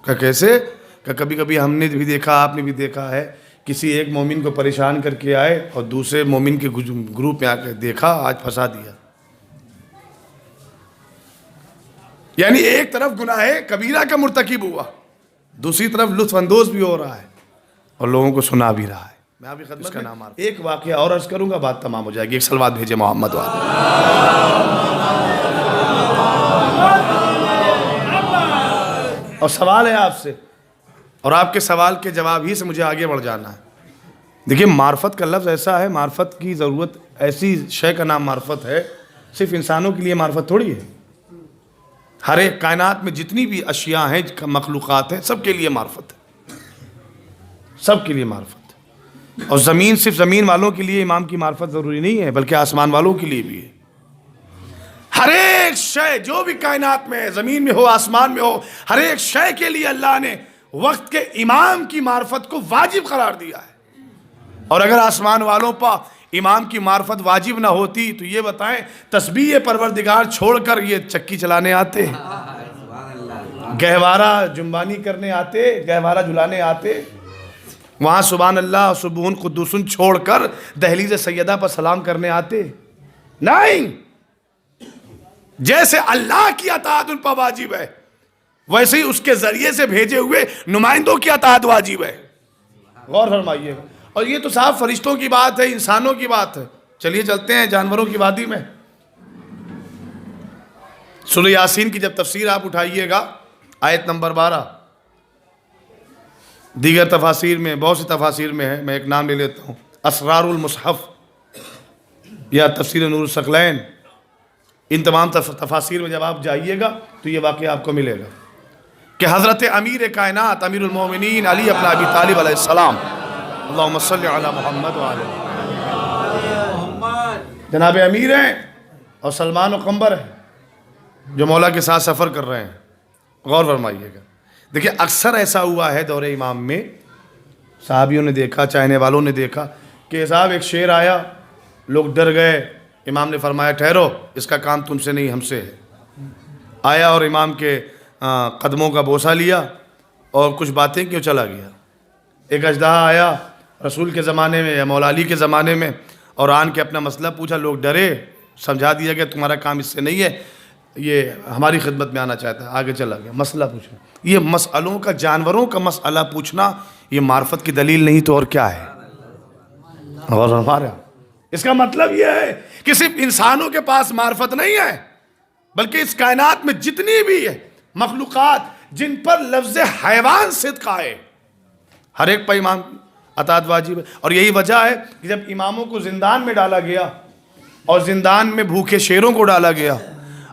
کہ کیسے؟ کہ کبھی کبھی ہم نے بھی دیکھا، آپ نے بھی دیکھا ہے، کسی ایک مومن کو پریشان کر کے آئے اور دوسرے مومن کے گروپ میں آ کے دیکھا آج پھنسا دیا۔ یعنی ایک طرف گناہ کبیرہ کا مرتکب ہوا، دوسری طرف لطف اندوز بھی ہو رہا ہے اور لوگوں کو سنا بھی رہا ہے۔ میں آپ کی خدمت کا نام ایک واقعہ اور عرض کروں گا، بات تمام ہو جائے گی۔ ایک صلوات بھیجے محمد والے۔ اور سوال ہے آپ سے، اور آپ کے سوال کے جواب ہی سے مجھے آگے بڑھ جانا ہے۔ دیکھیے معرفت کا لفظ ایسا ہے، معرفت کی ضرورت، ایسی شے کا نام معرفت ہے، صرف انسانوں کے لیے معرفت تھوڑی ہے، ہر ایک کائنات میں جتنی بھی اشیاء ہیں، مخلوقات ہیں، سب کے لیے معرفت ہے، سب کے لیے معرفت ہے۔ اور زمین، صرف زمین والوں کے لیے امام کی معرفت ضروری نہیں ہے، بلکہ آسمان والوں کے لیے بھی ہے۔ ہر ایک شے جو بھی کائنات میں ہے، زمین میں ہو آسمان میں ہو، ہر ایک شے کے لیے اللہ نے وقت کے امام کی معرفت کو واجب قرار دیا ہے۔ اور اگر آسمان والوں پر امام کی معرفت واجب نہ ہوتی تو یہ بتائیں تسبیح پروردگار چھوڑ کر یہ چکی چلانے آتے، گہوارہ جنبانی کرنے آتے، گہوارہ جلانے آتے، وہاں سبحان اللہ سبحان قدوسن چھوڑ کر دہلیز سیدہ پر سلام کرنے آتے؟ نہیں، جیسے اللہ کی اطاعت ان پر واجب ہے ویسے ہی اس کے ذریعے سے بھیجے ہوئے نمائندوں کی اطاعت واجب ہے۔ غور فرمائیے، اور یہ تو صاحب فرشتوں کی بات ہے، انسانوں کی بات ہے۔ چلیے چلتے ہیں جانوروں کی وادی میں۔ سورہ یاسین کی جب تفسیر آپ اٹھائیے گا، آیت نمبر 12، دیگر تفاسیر میں، بہت سی تفاسیر میں ہے، میں ایک نام لے لیتا ہوں، اسرار المصحف یا تفسیر نور الثقلین، ان تمام تفاسیر میں جب آپ جائیے گا تو یہ واقعہ آپ کو ملے گا کہ حضرت امیر کائنات امیر المومنین علی ابن ابی طالب علیہ السلام، اللہم صلی علی محمد وعلی جناب امیر ہیں اور سلمان و قمبر ہیں جو مولا کے ساتھ سفر کر رہے ہیں. غور فرمائیے گا. دیکھیں اکثر ایسا ہوا ہے دور امام میں، صحابیوں نے دیکھا، چاہنے والوں نے دیکھا کہ صاحب ایک شیر آیا، لوگ ڈر گئے، امام نے فرمایا ٹھہرو، اس کا کام تم سے نہیں ہم سے ہے. آیا اور امام کے قدموں کا بوسہ لیا اور کچھ باتیں کیوں چلا گیا. ایک اژدہا آیا رسول کے زمانے میں یا مولا علی کے زمانے میں اور آن کے اپنا مسئلہ پوچھا، لوگ ڈرے، سمجھا دیا کہ تمہارا کام اس سے نہیں ہے، یہ ہماری خدمت میں آنا چاہتا ہے، آگے چلا گیا مسئلہ پوچھنا. یہ مسئلوں کا، جانوروں کا مسئلہ پوچھنا یہ معرفت کی دلیل نہیں تو اور کیا ہے. اور ہمارا اس کا مطلب یہ ہے کہ صرف انسانوں کے پاس معرفت نہیں ہے، بلکہ اس کائنات میں جتنی بھی ہے مخلوقات جن پر لفظ حیوان صدق آئے، ہر ایک پر ایمان اطاعت واجب ہے. اور یہی وجہ ہے کہ جب اماموں کو زندان میں ڈالا گیا اور زندان میں بھوکے شیروں کو ڈالا گیا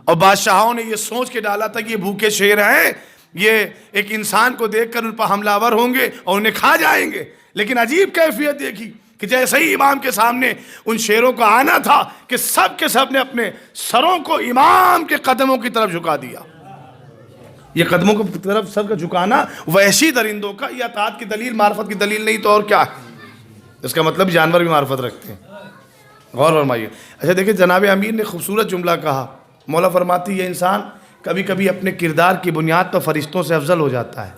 اور بادشاہوں نے یہ سوچ کے ڈالا تھا کہ یہ بھوکے شیر ہیں، یہ ایک انسان کو دیکھ کر ان پر حملہ آور ہوں گے اور انہیں کھا جائیں گے، لیکن عجیب کیفیت دیکھی کہ جیسے ہی امام کے سامنے ان شیروں کا آنا تھا کہ سب کے سب نے اپنے سروں کو امام کے قدموں کی طرف جھکا دیا. یہ قدموں کی طرف سر کا جھکانا وحشی درندوں کا یہ اطاعت کی دلیل، معرفت کی دلیل نہیں تو اور کیا ہے. اس کا مطلب جانور بھی معرفت رکھتے ہیں. غور فرمائیے. اچھا دیکھیں جناب امیر نے خوبصورت جملہ کہا. مولا فرماتی یہ انسان کبھی کبھی اپنے کردار کی بنیاد پر فرشتوں سے افضل ہو جاتا ہے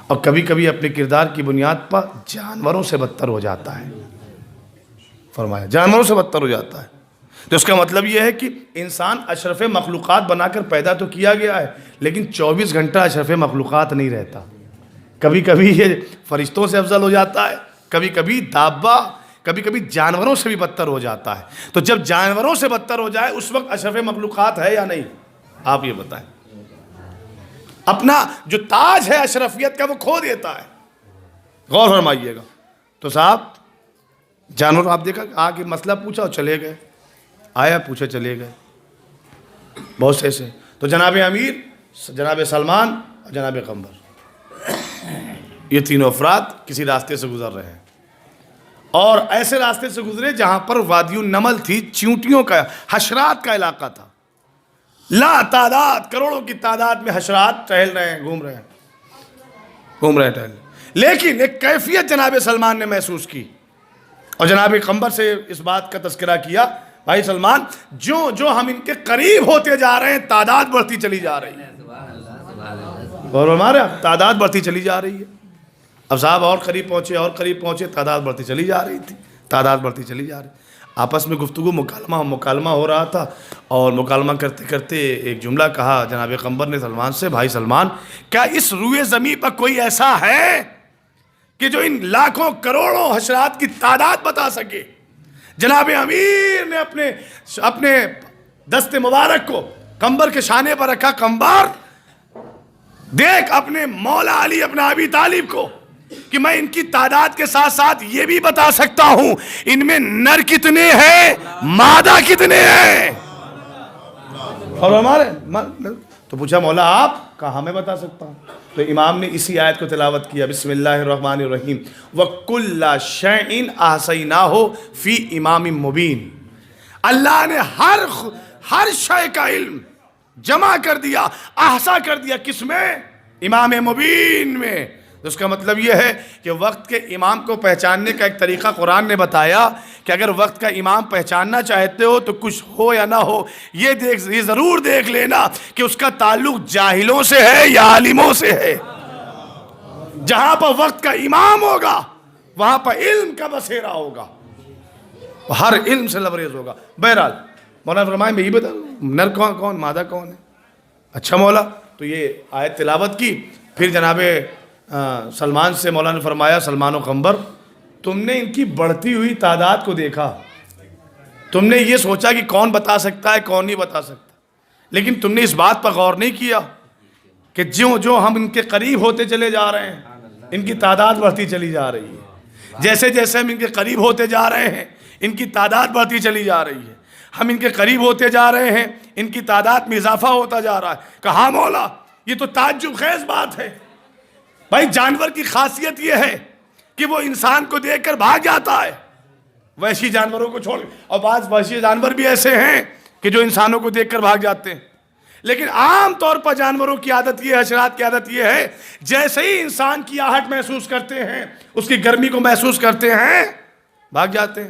اور کبھی کبھی اپنے کردار کی بنیاد پر جانوروں سے بدتر ہو جاتا ہے. فرمایا جانوروں سے بدتر ہو جاتا ہے. تو اس کا مطلب یہ ہے کہ انسان اشرف مخلوقات بنا کر پیدا تو کیا گیا ہے، لیکن 24 گھنٹہ اشرف مخلوقات نہیں رہتا. کبھی کبھی یہ فرشتوں سے افضل ہو جاتا ہے، کبھی کبھی دابہ، کبھی کبھی جانوروں سے بھی بدتر ہو جاتا ہے. تو جب جانوروں سے بدتر ہو جائے اس وقت اشرف مخلوقات ہے یا نہیں؟ آپ یہ بتائیں. اپنا جو تاج ہے اشرفیت کا وہ کھو دیتا ہے. غور فرمائیے گا. تو صاحب جانور آپ دیکھا آ کے مسئلہ پوچھا اور چلے گئے، آیا پوچھا چلے گئے، بہت سے ایسے. تو جناب امیر، جناب سلمان اور جناب قمبر، یہ تینوں افراد کسی راستے سے گزر رہے ہیں اور ایسے راستے سے گزرے جہاں پر وادی النمل تھی، چیونٹیوں کا، حشرات کا علاقہ تھا. لا تعداد، کروڑوں کی تعداد میں حشرات ٹہل رہے ہیں، گھوم رہے ہیں ٹہل. لیکن ایک کیفیت جناب سلمان نے محسوس کی اور جناب قمبر سے اس بات کا تذکرہ کیا، بھائی سلمان جو ہم ان کے قریب ہوتے جا رہے ہیں تعداد بڑھتی چلی جا رہی ہے، اور ہمارا تعداد بڑھتی چلی جا رہی ہے. اب صاحب اور قریب پہنچے، تعداد بڑھتی چلی جا رہی تھی، تعداد بڑھتی چلی جا رہی. آپس میں گفتگو مکالمہ ہو رہا تھا اور مکالمہ کرتے کرتے ایک جملہ کہا جناب قمبر نے سلمان سے، بھائی سلمان کیا اس روئے زمین پر کوئی ایسا ہے کہ جو ان لاکھوں کروڑوں حشرات کی تعداد بتا سکے؟ جناب امیر نے اپنے دست مبارک کو قمبر کے شانے پر رکھا. قمبر دیکھ اپنے مولا علی، اپنا ابی طالب کو کہ میں ان کی تعداد کے ساتھ ساتھ یہ بھی بتا سکتا ہوں ان میں نر کتنے ہیں، مادہ کتنے ہیں. اور ہمارے تو پوچھا مولا آپ کہاں میں بتا سکتا ہوں؟ تو امام نے اسی آیت کو تلاوت کیا، بسم اللہ الرحمن الرحیم، وَكُلَّ شَيْءٍ أَحْصَيْنَاهُ فِي إِمَامٍ مُبِينٍ. اللہ نے ہر شے کا علم جمع کر دیا، احصا کر دیا، کس میں؟ امام مبین میں. اس کا مطلب یہ ہے کہ وقت کے امام کو پہچاننے کا ایک طریقہ قرآن نے بتایا کہ اگر وقت کا امام پہچاننا چاہتے ہو تو کچھ ہو یا نہ ہو یہ ضرور دیکھ لینا کہ اس کا تعلق جاہلوں سے ہے یا عالموں سے ہے. جہاں پر وقت کا امام ہوگا وہاں پر علم کا بسیرا ہوگا، ہر علم سے لبریز ہوگا. بہرحال مولانا فرمائے میں یہ بتا نر کون مادہ کون ہے. اچھا مولا، تو یہ آیت تلاوت کی. پھر جناب سلمان سے مولانا نے فرمایا، سلمان و قمبر تم نے ان کی بڑھتی ہوئی تعداد کو دیکھا، تم نے یہ سوچا کہ کون بتا سکتا ہے کون نہیں بتا سکتا، لیکن تم نے اس بات پر غور نہیں کیا کہ جو ہم ان کے قریب ہوتے چلے جا رہے ہیں ان کی تعداد بڑھتی چلی جا رہی ہے. جیسے جیسے ہم ان کے قریب ہوتے جا رہے ہیں ان کی تعداد بڑھتی چلی جا رہی ہے. ہم ان کے قریب ہوتے جا رہے ہیں ان کی تعداد میں اضافہ ہوتا جا رہا ہے. کہا مولا یہ تو تعجب خیز بات ہے. بھائی جانور کی خاصیت یہ ہے کہ وہ انسان کو دیکھ کر بھاگ جاتا ہے، وحشی جانوروں کو چھوڑ. اور بعض وحشی جانور بھی ایسے ہیں کہ جو انسانوں کو دیکھ کر بھاگ جاتے ہیں. لیکن عام طور پر جانوروں کی عادت یہ ہے, حشرات کی عادت یہ ہے, جیسے ہی انسان کی آہٹ محسوس کرتے ہیں, اس کی گرمی کو محسوس کرتے ہیں, بھاگ جاتے ہیں.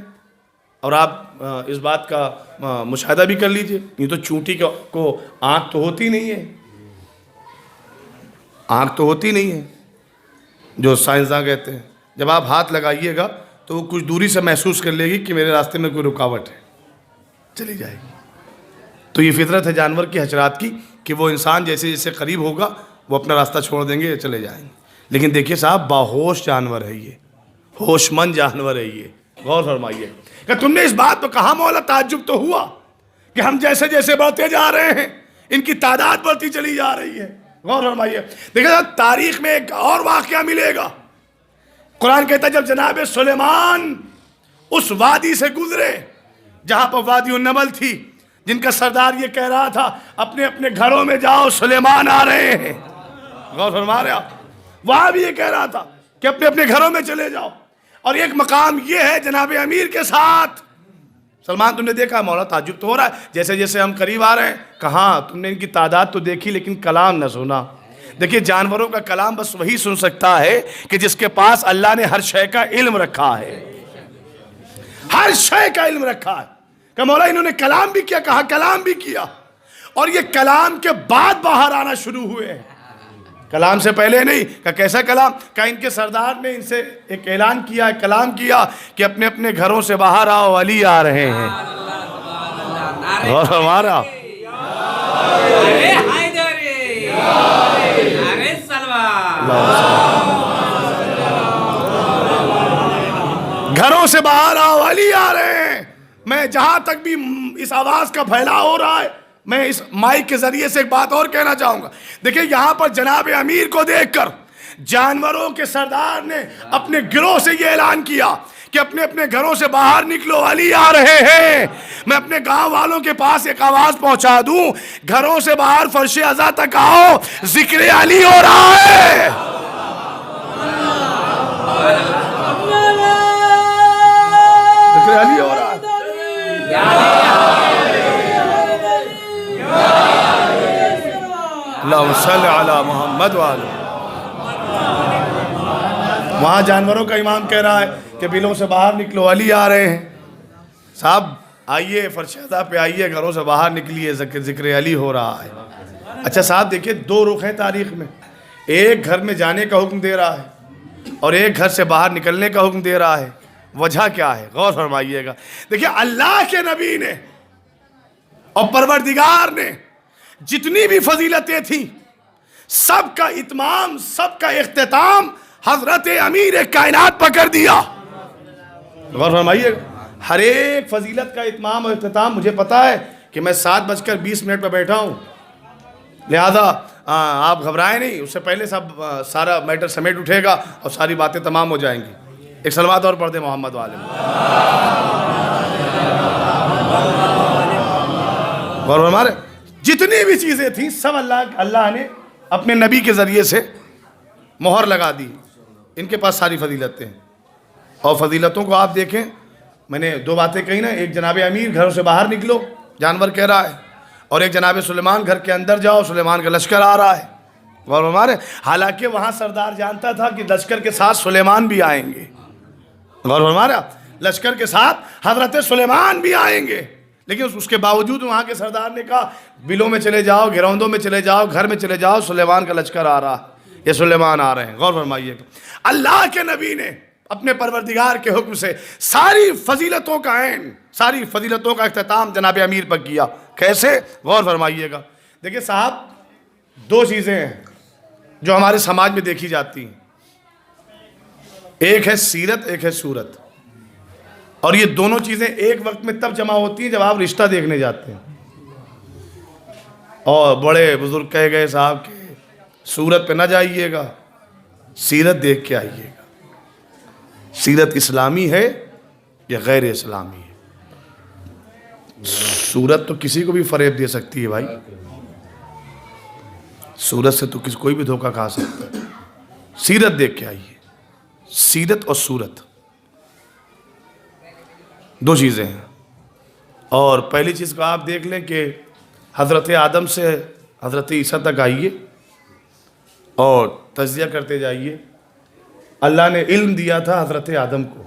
اور آپ اس بات کا مشاہدہ بھی کر لیجئے. یہ تو چونٹی کو آنکھ تو ہوتی نہیں ہے, آنکھ تو ہوتی نہیں ہے, جو سائنسداں کہتے ہیں. جب آپ ہاتھ لگائیے گا تو وہ کچھ دوری سے محسوس کر لے گی کہ میرے راستے میں کوئی رکاوٹ ہے, چلی جائے گی. تو یہ فطرت ہے جانور کی, حشرات کی, کہ وہ انسان جیسے جیسے قریب ہوگا وہ اپنا راستہ چھوڑ دیں گے, چلے جائیں گے. لیکن دیکھیے صاحب, باہوش جانور ہے یہ, ہوش مند جانور ہے یہ. غور فرمائیے کہ تم نے اس بات پہ کہا مولا تعجب تو ہوا کہ ہم جیسے جیسے بڑھتے جا رہے ہیں ان کی تعداد بڑھتی چلی جا رہی ہے. غور فرمائیے. دیکھیں تاریخ میں ایک اور واقعہ ملے گا. قرآن کہتا ہے جب جناب سلیمان اس وادی سے گزرے جہاں پر وادی النمل تھی, جن کا سردار یہ کہہ رہا تھا اپنے اپنے گھروں میں جاؤ سلیمان آ رہے ہیں. غور فرما رہے آپ, وہاں بھی یہ کہہ رہا تھا کہ اپنے اپنے گھروں میں چلے جاؤ. اور ایک مقام یہ ہے جناب امیر کے ساتھ. سلمان تم نے دیکھا, مولا تعجب تو ہو رہا ہے, جیسے جیسے ہم قریب آ رہے ہیں. کہاں تم نے ان کی تعداد تو دیکھی لیکن کلام نہ سنا. دیکھیے جانوروں کا کلام بس وہی سن سکتا ہے کہ جس کے پاس اللہ نے ہر شے کا علم رکھا ہے, ہر شے کا علم رکھا ہے. کہ مولا انہوں نے کلام بھی کیا, کہا کلام بھی کیا, اور یہ کلام کے بعد باہر آنا شروع ہوئے ہیں, کلام سے پہلے نہیں. کہ کیسا کلام؟ کہ ان کے سردار نے ان سے ایک اعلان کیا, ایک کلام کیا کہ اپنے اپنے گھروں سے باہر آؤ, علی آ رہے ہیں. اور ہمارا گھروں سے باہر آؤ, علی آ رہے ہیں. میں جہاں تک بھی اس آواز کا پھیلاؤ ہو رہا ہے, میں اس مائک کے ذریعے سے ایک بات اور کہنا چاہوں گا. دیکھیں یہاں پر جناب امیر کو دیکھ کر جانوروں کے سردار نے اپنے گروہ سے یہ اعلان کیا کہ اپنے اپنے گھروں سے باہر نکلو, علی آ رہے ہیں. میں اپنے گاؤں والوں کے پاس ایک آواز پہنچا دوں, گھروں سے باہر فرش عزا تک آؤ, ذکر علی ہو رہا ہے. ذکر علی ہو رہا ہے. اللہم صلی علی محمد وآلہ. وہاں جانوروں کا امام کہہ رہا ہے کہ بلوں سے باہر نکلو, علی آ رہے ہیں. صاحب آئیے فرش عزا پہ آئیے, گھروں سے باہر نکلیے, ذکر علی ہو رہا ہے. اچھا صاحب دیکھیے دو رخ ہیں تاریخ میں, ایک گھر میں جانے کا حکم دے رہا ہے اور ایک گھر سے باہر نکلنے کا حکم دے رہا ہے. وجہ کیا ہے؟ غور فرمائیے گا. دیکھیے اللہ کے نبی نے اور پروردگار نے جتنی بھی فضیلتیں تھیں سب کا اتمام, سب کا اختتام حضرت امیر کائنات پر کر دیا. غور فرمائیے گا. ہر ایک فضیلت کا اتمام اور اختتام مجھے پتا ہے کہ میں 7:20 پہ بیٹھا ہوں, لہذا آپ گھبرائیں نہیں, اس سے پہلے سارا میٹر سمیٹ اٹھے گا اور ساری باتیں تمام ہو جائیں گی. ایک صلوات اور پڑھ دیں محمد والے. اور ہمارے جتنی بھی چیزیں تھیں سب اللہ نے اپنے نبی کے ذریعے سے مہر لگا دی. ان کے پاس ساری فضیلتیں ہیں, اور فضیلتوں کو آپ دیکھیں. میں نے دو باتیں کہی نا, ایک جناب امیر گھروں سے باہر نکلو جانور کہہ رہا ہے, اور ایک جناب سلیمان گھر کے اندر جاؤ, سلیمان کا لشکر آ رہا ہے. اور ہمارے حالانکہ وہاں سردار جانتا تھا کہ لشکر کے ساتھ سلیمان بھی آئیں گے. اور ہمارا لشکر کے ساتھ حضرت سلیمان بھی آئیں گے, لیکن اس کے باوجود وہاں کے سردار نے کہا بلوں میں چلے جاؤ, گروندوں میں چلے جاؤ, گھر میں چلے جاؤ, سلیمان کا لشکر آ رہا ہے, یہ سلیمان آ رہے ہیں. غور فرمائیے کہ اللہ کے نبی نے اپنے پروردگار کے حکم سے ساری فضیلتوں کا عین, ساری فضیلتوں کا اختتام جناب امیر پر کیا. کیسے؟ غور فرمائیے گا. دیکھیں صاحب دو چیزیں ہیں جو ہمارے سماج میں دیکھی جاتی ہیں, ایک ہے سیرت, ایک ہے صورت. اور یہ دونوں چیزیں ایک وقت میں تب جمع ہوتی ہیں جب آپ رشتہ دیکھنے جاتے ہیں. اور بڑے بزرگ کہہ گئے صاحب کہ صورت پہ نہ جائیے گا, سیرت دیکھ کے آئیے گا. سیرت اسلامی ہے یا غیر اسلامی ہے؟ صورت تو کسی کو بھی فریب دے سکتی ہے بھائی, صورت سے تو کوئی بھی دھوکہ کھا سکتا ہے. سیرت دیکھ کے آئیے, سیرت اور صورت. دو چیزیں ہیں. اور پہلی چیز کو آپ دیکھ لیں کہ حضرت آدم سے حضرت عیسیٰ تک آئیے اور تجزیہ کرتے جائیے. اللہ نے علم دیا تھا حضرت آدم کو،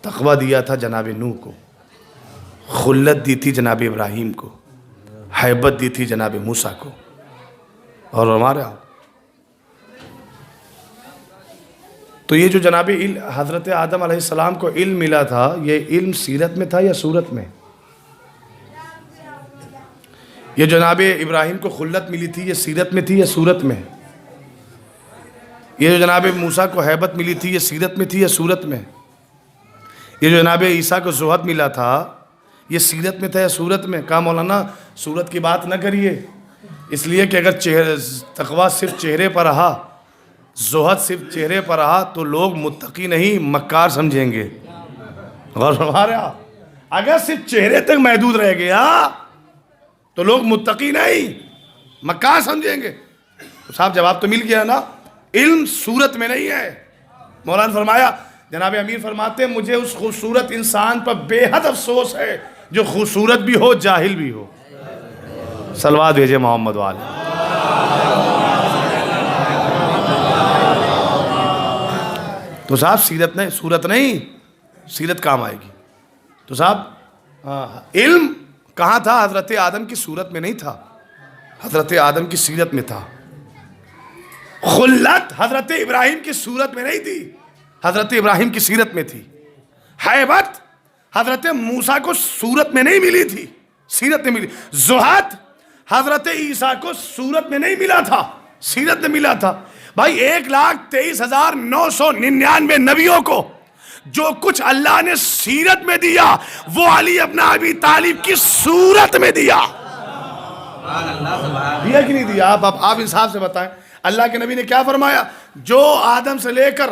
تقویٰ دیا تھا جناب نوح کو، خلت دی تھی جناب ابراہیم کو، ہیبت دی تھی جناب موسیٰ کو. اور ہمارے تو یہ جو جناب حضرت آدم علیہ السلام کو علم ملا تھا، یہ علم سیرت میں تھا یا صورت میں؟ یہ جناب ابراہیم کو خلت ملی تھی، یہ سیرت میں تھی یا صورت میں؟ یہ جو جناب موسیٰ کو ہیبت ملی تھی، یہ سیرت میں تھی یا صورت میں؟ یہ جو جناب عیسیٰ کو زہد ملا تھا، یہ سیرت میں تھا یا صورت میں؟ کہا مولانا صورت کی بات نہ کریے، اس لیے کہ اگر تقویٰ صرف چہرے پر رہا، زہد صرف چہرے پر رہا، تو لوگ متقی نہیں مکار سمجھیں گے. غور فرمائے. اگر صرف چہرے تک محدود رہ گیا تو لوگ متقی نہیں مکار سمجھیں گے. تو صاحب جواب تو مل گیا نا، علم صورت میں نہیں ہے. مولانا فرمایا، جناب امیر فرماتے ہیں مجھے اس خوبصورت انسان پر بے حد افسوس ہے جو خوبصورت بھی ہو جاہل بھی ہو. صلوات بھیجے محمد والے. تو صاحب سیرت نہیں، صورت نہیں، سیرت کام آئے گی. تو صاحب علم کہاں تھا؟ حضرت آدم کی صورت میں نہیں تھا، حضرت آدم کی سیرت میں تھا. خلت حضرت ابراہیم کی صورت میں نہیں تھی، حضرت ابراہیم کی سیرت میں تھی. ہیبت حضرت موسیٰ کو صورت میں نہیں ملی تھی، سیرت میں ملی. زہد حضرت عیسیٰ کو صورت میں نہیں ملا تھا، سیرت میں ملا تھا. بھائی 1,23,999 نبیوں کو جو کچھ اللہ نے سیرت میں دیا وہ علی ابن ابی طالب کی صورت میں دیا. دیا کہ نہیں دیا؟ آپ انصاف سے بتائیں. اللہ کے نبی نے کیا فرمایا؟ جو آدم سے لے کر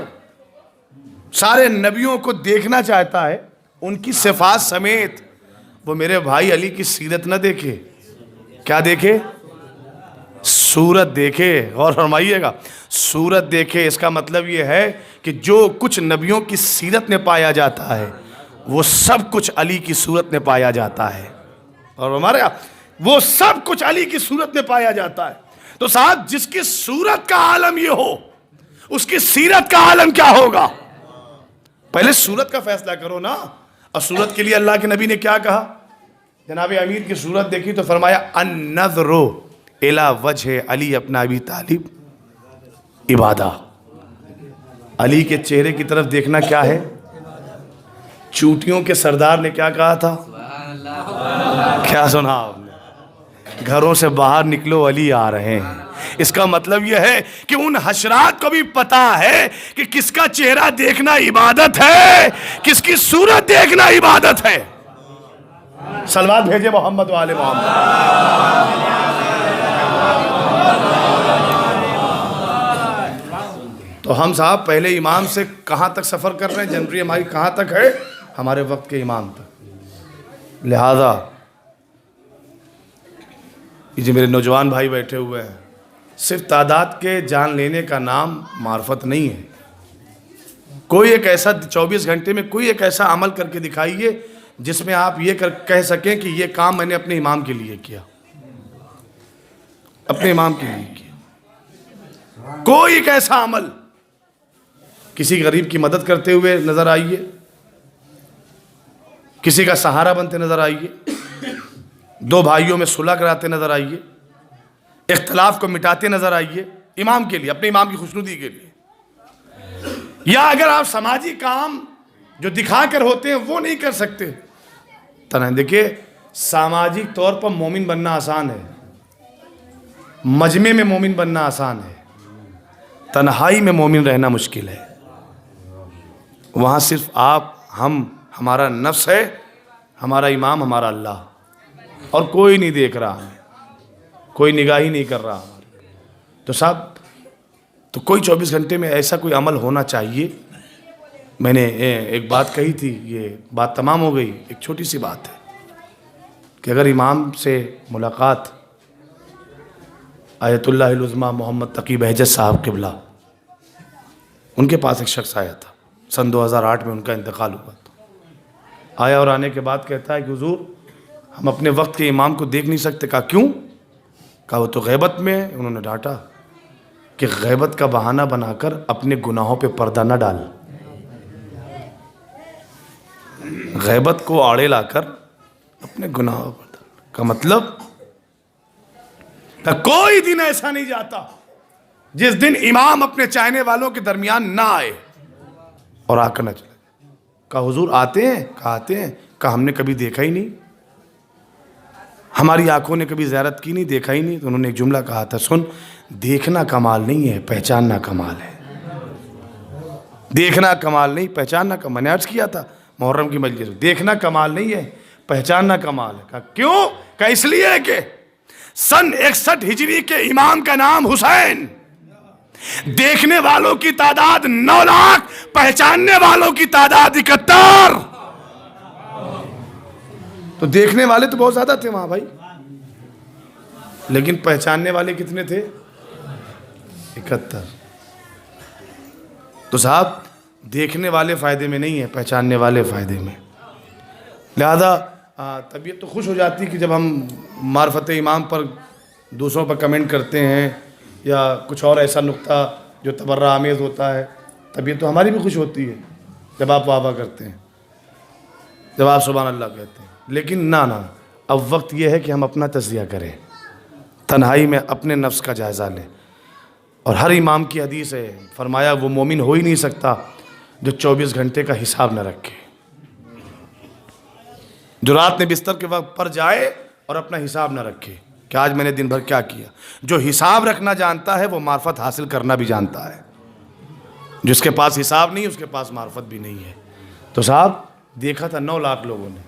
سارے نبیوں کو دیکھنا چاہتا ہے ان کی صفات سمیت، وہ میرے بھائی علی کی سیرت نہ دیکھے. کیا دیکھے؟ صورت دیکھے. غور فرمائیے گا، صورت دیکھے. اس کا مطلب یہ ہے کہ جو کچھ نبیوں کی سیرت میں پایا جاتا ہے وہ سب کچھ علی کی صورت میں پایا جاتا ہے. اور ہمارے وہ سب کچھ علی کی صورت میں پایا جاتا ہے. تو صاحب جس کی صورت کا عالم یہ ہو اس کی سیرت کا عالم کیا ہوگا؟ پہلے صورت کا فیصلہ کرو نا. اور صورت کے لیے اللہ کے نبی نے کیا کہا؟ جناب امیر کی صورت دیکھی تو فرمایا النظر الی وجہ علی ابن ابی طالب عبادہ. علی کے چہرے کی طرف دیکھنا کیا ہے؟ چوٹیوں کے سردار نے کیا کہا تھا؟ کیا سنا آپ نے؟ گھروں سے باہر نکلو علی آ رہے ہیں. اس کا مطلب یہ ہے کہ ان حشرات کو بھی پتا ہے کہ کس کا چہرہ دیکھنا عبادت ہے، کس کی صورت دیکھنا عبادت ہے. صلوات بھیجے محمد والے محمد. تو ہم صاحب پہلے امام سے کہاں تک سفر کر رہے ہیں؟ جنری ہماری کہاں تک ہے؟ ہمارے وقت کے امام تک. لہذا یہ جو میرے نوجوان بھائی بیٹھے ہوئے ہیں، صرف تعداد کے جان لینے کا نام معرفت نہیں ہے. کوئی ایک ایسا 24 گھنٹے میں کوئی ایک ایسا عمل کر کے دکھائیے جس میں آپ یہ کہہ سکیں کہ یہ کام میں نے اپنے امام کے لیے کیا، اپنے امام کے لیے کیا. کوئی ایک ایسا عمل. کسی غریب کی مدد کرتے ہوئے نظر آئیے، کسی کا سہارا بنتے نظر آئیے، دو بھائیوں میں صلح کراتے نظر آئیے، اختلاف کو مٹاتے نظر آئیے امام کے لیے، اپنے امام کی خوشنودی کے لیے. یا اگر آپ سماجی کام جو دکھا کر ہوتے ہیں وہ نہیں کر سکتے، دیکھیے سماجی طور پر مومن بننا آسان ہے، مجمع میں مومن بننا آسان ہے، تنہائی میں مومن رہنا مشکل ہے. وہاں صرف آپ، ہم، ہمارا نفس ہے، ہمارا امام، ہمارا اللہ، اور کوئی نہیں دیکھ رہا ہے، کوئی نگاہی نہیں کر رہا. تو صاحب تو کوئی 24 گھنٹے میں ایسا کوئی عمل ہونا چاہیے. میں نے ایک بات کہی تھی، یہ بات تمام ہو گئی. ایک چھوٹی سی بات ہے کہ اگر امام سے ملاقات آیت اللہ العظمیٰ محمد تقی بہجت صاحب قبلہ، ان کے پاس ایک شخص آیا تھا، سن 2008 میں ان کا انتقال ہوا تھا. آیا اور آنے کے بعد کہتا ہے کہ حضور ہم اپنے وقت کے امام کو دیکھ نہیں سکتے. کہا کیوں؟ کہا وہ تو غیبت میں ہے. انہوں نے ڈانٹا کہ غیبت کا بہانہ بنا کر اپنے گناہوں پہ پردہ نہ ڈال. غیبت کو آڑے لا کر اپنے گناہوں پر ڈال کا مطلب کہ کوئی دن ایسا نہیں جاتا جس دن امام اپنے چاہنے والوں کے درمیان نہ آئے اور آ کر نہ چلے. کہا حضور آتے ہیں؟ کہا آتے ہیں. کہا ہم نے کبھی دیکھا ہی نہیں, ہماری آنکھوں نے کبھی زیارت کی نہیں, دیکھا ہی نہیں. تو انہوں نے ایک جملہ کہا تھا, سن, دیکھنا کمال نہیں ہے, پہچاننا کمال ہے. دیکھنا کمال نہیں, پہچاننا کمال. میں نے عرض کیا تھا محرم کی مجلس میں, دیکھنا کمال نہیں ہے, پہچاننا کمال ہے. کہا کیوں؟ کہا اس لیے کہ سن 61 ہجری کے امام کا نام حسین, دیکھنے والوں کی تعداد 9 لاکھ, پہچاننے والوں کی تعداد 71. تو دیکھنے والے تو بہت زیادہ تھے وہاں بھائی, لیکن پہچاننے والے کتنے تھے؟ 71. تو صاحب دیکھنے والے فائدے میں نہیں ہیں, پہچاننے والے فائدے میں. لہذا طبیعت تو خوش ہو جاتی کہ جب ہم معرفت امام پر دوسروں پر کمنٹ کرتے ہیں یا کچھ اور ایسا نقطہ جو تبرہ آمیز ہوتا ہے, طبیعت تو ہماری بھی خوش ہوتی ہے جب آپ واہ واہ کرتے ہیں, جب آپ سبحان اللہ کہتے ہیں. لیکن نہ اب وقت یہ ہے کہ ہم اپنا تجزیہ کریں, تنہائی میں اپنے نفس کا جائزہ لیں. اور ہر امام کی حدیث ہے, فرمایا وہ مومن ہو ہی نہیں سکتا جو 24 گھنٹے کا حساب نہ رکھے, جو رات میں بستر کے وقت پر جائے اور اپنا حساب نہ رکھے کہ آج میں نے دن بھر کیا کیا. جو حساب رکھنا جانتا ہے وہ معرفت حاصل کرنا بھی جانتا ہے. جس کے پاس حساب نہیں اس کے پاس معرفت بھی نہیں ہے. تو صاحب دیکھا تھا 9 لاکھ لوگوں نے,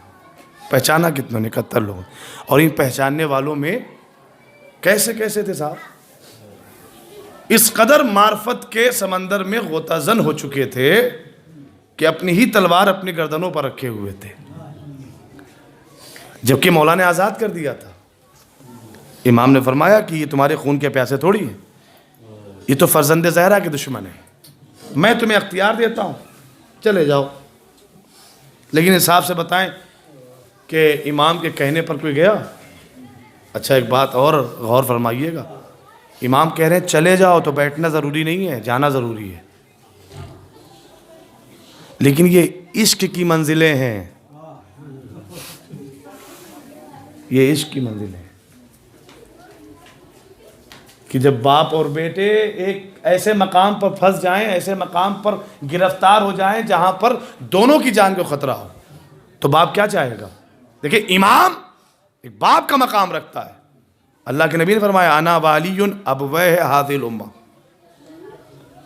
پہچانا کتنوں نے؟ 71 لوگوں. اور ان پہچاننے والوں میں کیسے کیسے تھے صاحب؟ اس قدر معرفت کے سمندر میں غوطہ زن ہو چکے تھے کہ اپنی ہی تلوار اپنی گردنوں پر رکھے ہوئے تھے, جبکہ مولا نے آزاد کر دیا تھا. امام نے فرمایا کہ یہ تمہارے خون کے پیاسے تھوڑی ہیں, یہ تو فرزند زہرا کے دشمن ہیں, میں تمہیں اختیار دیتا ہوں, چلے جاؤ. لیکن حساب سے بتائیں کہ امام کے کہنے پر کوئی گیا؟ اچھا ایک بات اور غور فرمائیے گا, امام کہہ رہے ہیں چلے جاؤ تو بیٹھنا ضروری نہیں ہے, جانا ضروری ہے. لیکن یہ عشق کی منزلیں ہیں, یہ عشق کی منزلیں ہیں کہ جب باپ اور بیٹے ایک ایسے مقام پر پھنس جائیں, ایسے مقام پر گرفتار ہو جائیں جہاں پر دونوں کی جان کو خطرہ ہو, تو باپ کیا چاہے گا؟ دیکھیں امام ایک باپ کا مقام رکھتا ہے. اللہ کے نبی نے فرمایا انا ولی ابویہ ھذہ الامہ,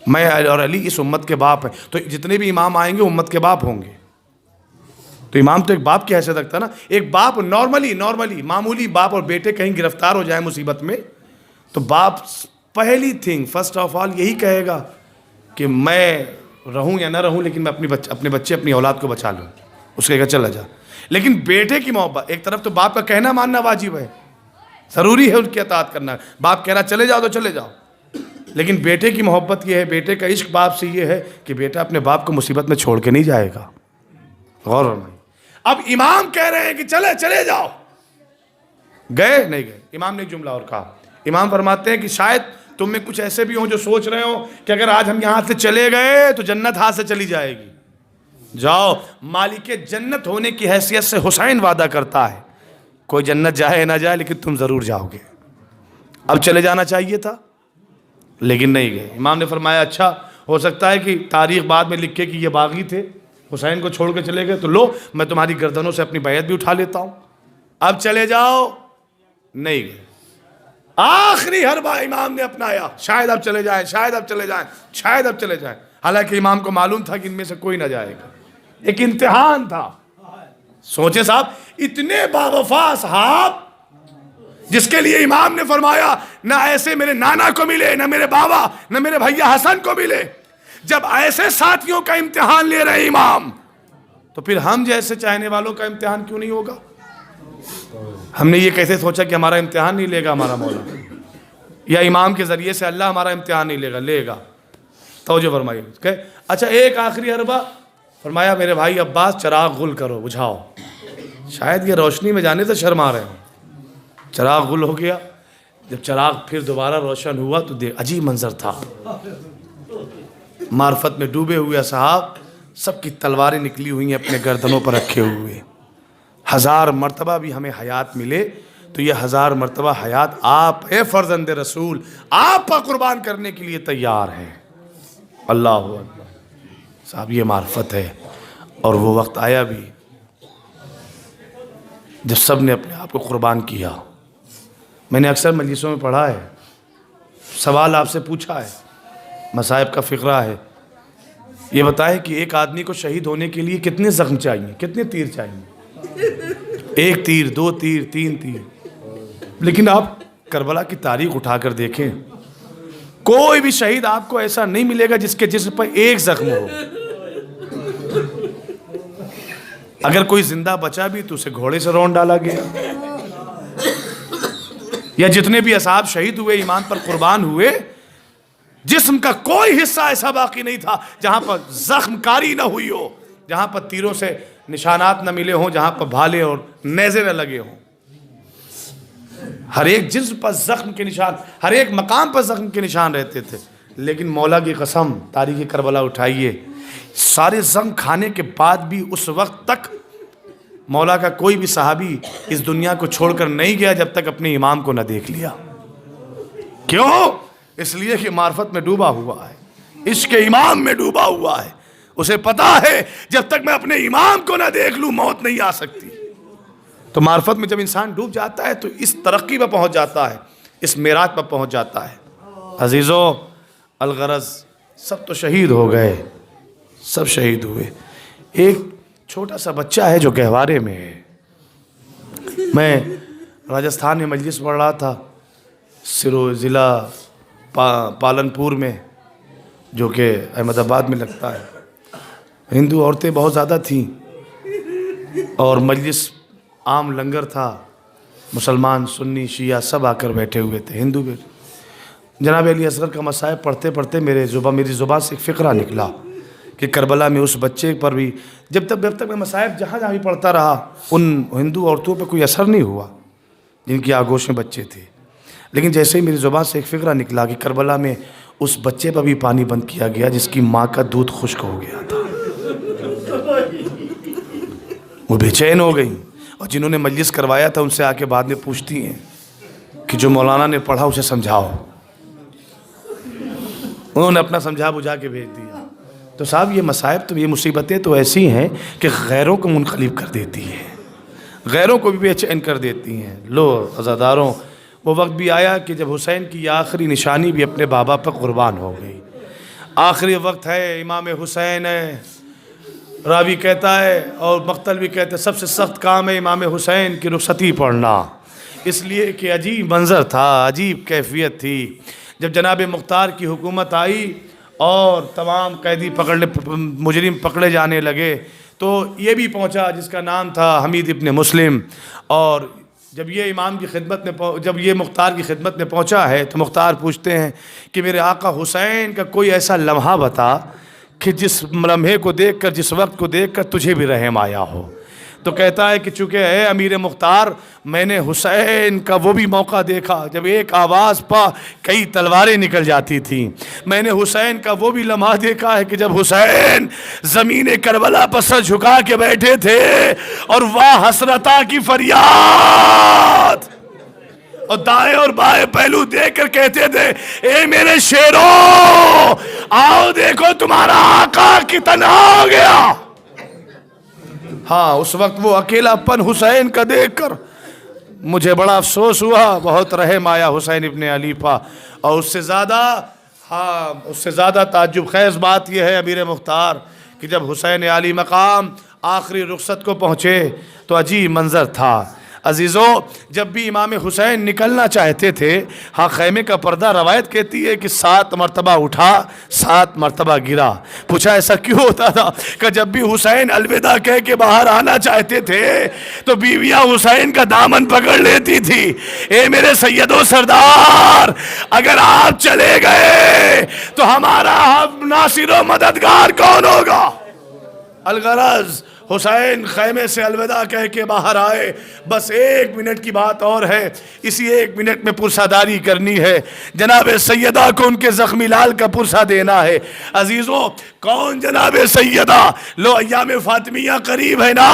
میں اور علی اس امت کے باپ ہیں. تو جتنے بھی امام آئیں گے امت کے باپ ہوں گے. تو امام تو ایک باپ کی حیثیت رکھتا ہے نا. ایک باپ نارملی معمولی باپ اور بیٹے کہیں گرفتار ہو جائیں مصیبت میں, تو باپ پہلی تھنگ فرسٹ آف آل یہی کہے گا کہ میں رہوں یا نہ رہوں لیکن میں اپنے بچے اپنی اولاد کو بچا لوں. اس کہے گا چلا جا. لیکن بیٹے کی محبت, ایک طرف تو باپ کا کہنا ماننا واجب ہے, ضروری ہے ان کی اطاعت کرنا. باپ کہہ رہا چلے جاؤ تو چلے جاؤ, لیکن بیٹے کی محبت یہ ہے, بیٹے کا عشق باپ سے یہ ہے کہ بیٹا اپنے باپ کو مصیبت میں چھوڑ کے نہیں جائے گا. غور فرمائیں. اب امام کہہ رہے ہیں کہ چلے جاؤ, گئے نہیں گئے. امام نے ایک جملہ اور کہا, امام فرماتے ہیں کہ شاید تم میں کچھ ایسے بھی ہوں جو سوچ رہے ہوں کہ اگر آج ہم یہاں سے چلے گئے تو جنت ہاتھ سے چلی جائے گی. جاؤ, مالک جنت ہونے کی حیثیت سے حسین وعدہ کرتا ہے, کوئی جنت جائے نہ جائے لیکن تم ضرور جاؤ گے. اب چلے جانا چاہیے تھا لیکن نہیں گئے. امام نے فرمایا اچھا ہو سکتا ہے کہ تاریخ بعد میں لکھے کہ یہ باغی تھے, حسین کو چھوڑ کے چلے گئے, تو لو میں تمہاری گردنوں سے اپنی بیعت بھی اٹھا لیتا ہوں, اب چلے جاؤ. نہیں گئے. آخری حربہ امام نے اپنایا, شاید اب چلے جائیں, شاید اب چلے جائیں, شاید اب چلے جائیں. حالانکہ امام کو معلوم تھا کہ ان میں سے کوئی نہ جائے گا. ایک امتحان تھا. سوچیں صاحب, اتنے باوفا صحاب جس کے لیے امام نے فرمایا نہ ایسے میرے نانا کو ملے, نہ میرے بابا, نہ میرے بھیا حسن کو ملے. جب ایسے ساتھیوں کا امتحان لے رہے امام, تو پھر ہم جیسے چاہنے والوں کا امتحان کیوں نہیں ہوگا؟ ہم نے یہ کیسے سوچا کہ ہمارا امتحان نہیں لے گا ہمارا مولا, یا امام کے ذریعے سے اللہ ہمارا امتحان نہیں لے گا؟ لے گا. توجہ فرمائیے. اچھا ایک آخری حربہ فرمایا میرے بھائی عباس چراغ غل کرو، بجھاؤ، شاید یہ روشنی میں جانے سے شرما رہے ہوں۔ چراغ غل ہو گیا، جب چراغ پھر دوبارہ روشن ہوا تو عجیب منظر تھا، معرفت میں ڈوبے ہوئے اصحاب سب کی تلواریں نکلی ہوئی ہیں اپنے گردنوں پر رکھے ہوئے۔ 1000 مرتبہ بھی ہمیں حیات ملے تو یہ 1000 مرتبہ حیات آپ اے فرزند رسول آپ پر قربان کرنے کے لیے تیار ہیں۔ اللہ اکبر صاحب، یہ معرفت ہے۔ اور وہ وقت آیا بھی جب سب نے اپنے آپ کو قربان کیا۔ میں نے اکثر مجلسوں میں پڑھا ہے، سوال آپ سے پوچھا ہے، مصائب کا فقرہ ہے، یہ بتائیں کہ ایک آدمی کو شہید ہونے کے لیے کتنے زخم چاہیے، کتنے تیر چاہیے؟ 1 تیر، 2 تیر، 3 تیر۔ لیکن آپ کربلا کی تاریخ اٹھا کر دیکھیں، کوئی بھی شہید آپ کو ایسا نہیں ملے گا جس کے جسم پر 1 زخم ہو۔ اگر کوئی زندہ بچا بھی تو اسے گھوڑے سے رون ڈالا گیا، یا جتنے بھی اصحاب شہید ہوئے ایمان پر قربان ہوئے، جسم کا کوئی حصہ ایسا باقی نہیں تھا جہاں پر زخم کاری نہ ہوئی ہو، جہاں پر تیروں سے نشانات نہ ملے ہوں، جہاں پر بھالے اور نیزے نہ لگے ہوں۔ ہر ایک جسم پر زخم کے نشان، ہر ایک مقام پر زخم کے نشان رہتے تھے۔ لیکن مولا کی قسم، تاریخ کربلا اٹھائیے، سارے زخم کھانے کے بعد بھی اس وقت تک مولا کا کوئی بھی صحابی اس دنیا کو چھوڑ کر نہیں گیا جب تک اپنے امام کو نہ دیکھ لیا۔ کیوں؟ اس لیے کہ معرفت میں ڈوبا ہوا ہے، عشق امام میں ڈوبا ہوا ہے، اسے پتا ہے جب تک میں اپنے امام کو نہ دیکھ لوں موت نہیں آ سکتی۔ تو معرفت میں جب انسان ڈوب جاتا ہے تو اس ترقی پر پہنچ جاتا ہے، اس معراج پر پہنچ جاتا ہے۔ عزیزو، الغرض سب تو شہید ہو گئے، سب شہید ہوئے، ایک چھوٹا سا بچہ ہے جو گہوارے میں ہے۔ میں راجستھان میں مجلس پڑھ رہا تھا، سرو ضلع پالنپور میں، جو کہ احمد آباد میں لگتا ہے۔ ہندو عورتیں بہت زیادہ تھیں اور مجلس عام لنگر تھا، مسلمان سنی شیعہ سب آ کر بیٹھے ہوئے تھے، ہندو بھی۔ جناب علی اصغر کا مصائب پڑھتے پڑھتے میری زبان سے ایک فقرہ نکلا کہ کربلا میں اس بچے پر بھی جب تک میں مصائب جہاں بھی پڑھتا رہا، ان ہندو عورتوں پہ کوئی اثر نہیں ہوا جن کی آغوش میں بچے تھے۔ لیکن جیسے ہی میری زبان سے ایک فقرہ نکلا کہ کربلا میں اس بچے پر بھی پانی بند کیا گیا جس کی ماں کا دودھ خشک ہو گیا تھا، وہ بے چین ہو گئی، اور جنہوں نے مجلس کروایا تھا ان سے آ کے بعد میں پوچھتی ہیں کہ جو مولانا نے پڑھا اسے سمجھاؤ۔ انہوں نے اپنا سمجھا بجھا کے بھیج دیا۔ تو صاحب یہ مصائب تو، یہ مصیبتیں تو ایسی ہیں کہ غیروں کو منقلب کر دیتی ہیں، غیروں کو بھی بے چین کر دیتی ہیں۔ لو عزاداروں، وہ وقت بھی آیا کہ جب حسین کی یہ آخری نشانی بھی اپنے بابا پر قربان ہو گئی۔ آخری وقت ہے، امام حسین ہے، راوی کہتا ہے اور مقتل بھی کہتے ہیں سب سے سخت کام ہے امام حسین کی رخصتی پڑھنا، اس لیے کہ عجیب منظر تھا، عجیب کیفیت تھی۔ جب جناب مختار کی حکومت آئی اور تمام قیدی مجرم پکڑے جانے لگے تو یہ بھی پہنچا جس کا نام تھا حمید ابن مسلم، اور جب یہ امام کی خدمت میں جب یہ مختار کی خدمت میں پہنچا ہے تو مختار پوچھتے ہیں کہ میرے آقا حسین کا کوئی ایسا لمحہ بتا کہ جس لمحے کو دیکھ کر، جس وقت کو دیکھ کر تجھے بھی رحم آیا ہو۔ تو کہتا ہے کہ چونکہ اے امیر مختار، میں نے حسین کا وہ بھی موقع دیکھا جب ایک آواز پا کئی تلواریں نکل جاتی تھیں، میں نے حسین کا وہ بھی لمحہ دیکھا ہے کہ جب حسین زمین کربلا پر سر جھکا کے بیٹھے تھے اور واہ حسرتا کی فریاد، اور دائیں اور بائیں پہلو دیکھ کر کہتے تھے اے میرے شیروں آؤ دیکھو تمہارا آقا کتنا ہو گیا۔ ہاں، اس وقت وہ اکیلا پن حسین کا دیکھ کر مجھے بڑا افسوس ہوا، بہت رحم آیا حسین ابن علی پا۔ اور اس سے زیادہ تعجب خیز بات یہ ہے امیر مختار کہ جب حسین علی مقام آخری رخصت کو پہنچے تو عجیب منظر تھا۔ عزیزو، جب بھی امام حسین نکلنا چاہتے تھے، ہاں خیمے کا پردہ روایت کہتی ہے کہ 7 مرتبہ اٹھا 7 مرتبہ گرا۔ پوچھا ایسا کیوں ہوتا تھا؟ کہ جب بھی حسین الوداع کہہ کے باہر آنا چاہتے تھے تو بیویاں حسین کا دامن پکڑ لیتی تھی، اے میرے سید و سردار اگر آپ چلے گئے تو ہمارا ناصر و مددگار کون ہوگا؟ الغرض حسین خیمے سے الوداع کہہ کے باہر آئے، بس 1 منٹ کی بات اور ہے، اسی 1 منٹ میں پرساداری کرنی ہے، جناب سیدہ کو ان کے زخمی لال کا پرسہ دینا ہے۔ عزیزوں کون جناب سیدہ؟ لو ایام فاطمیہ قریب ہے نا،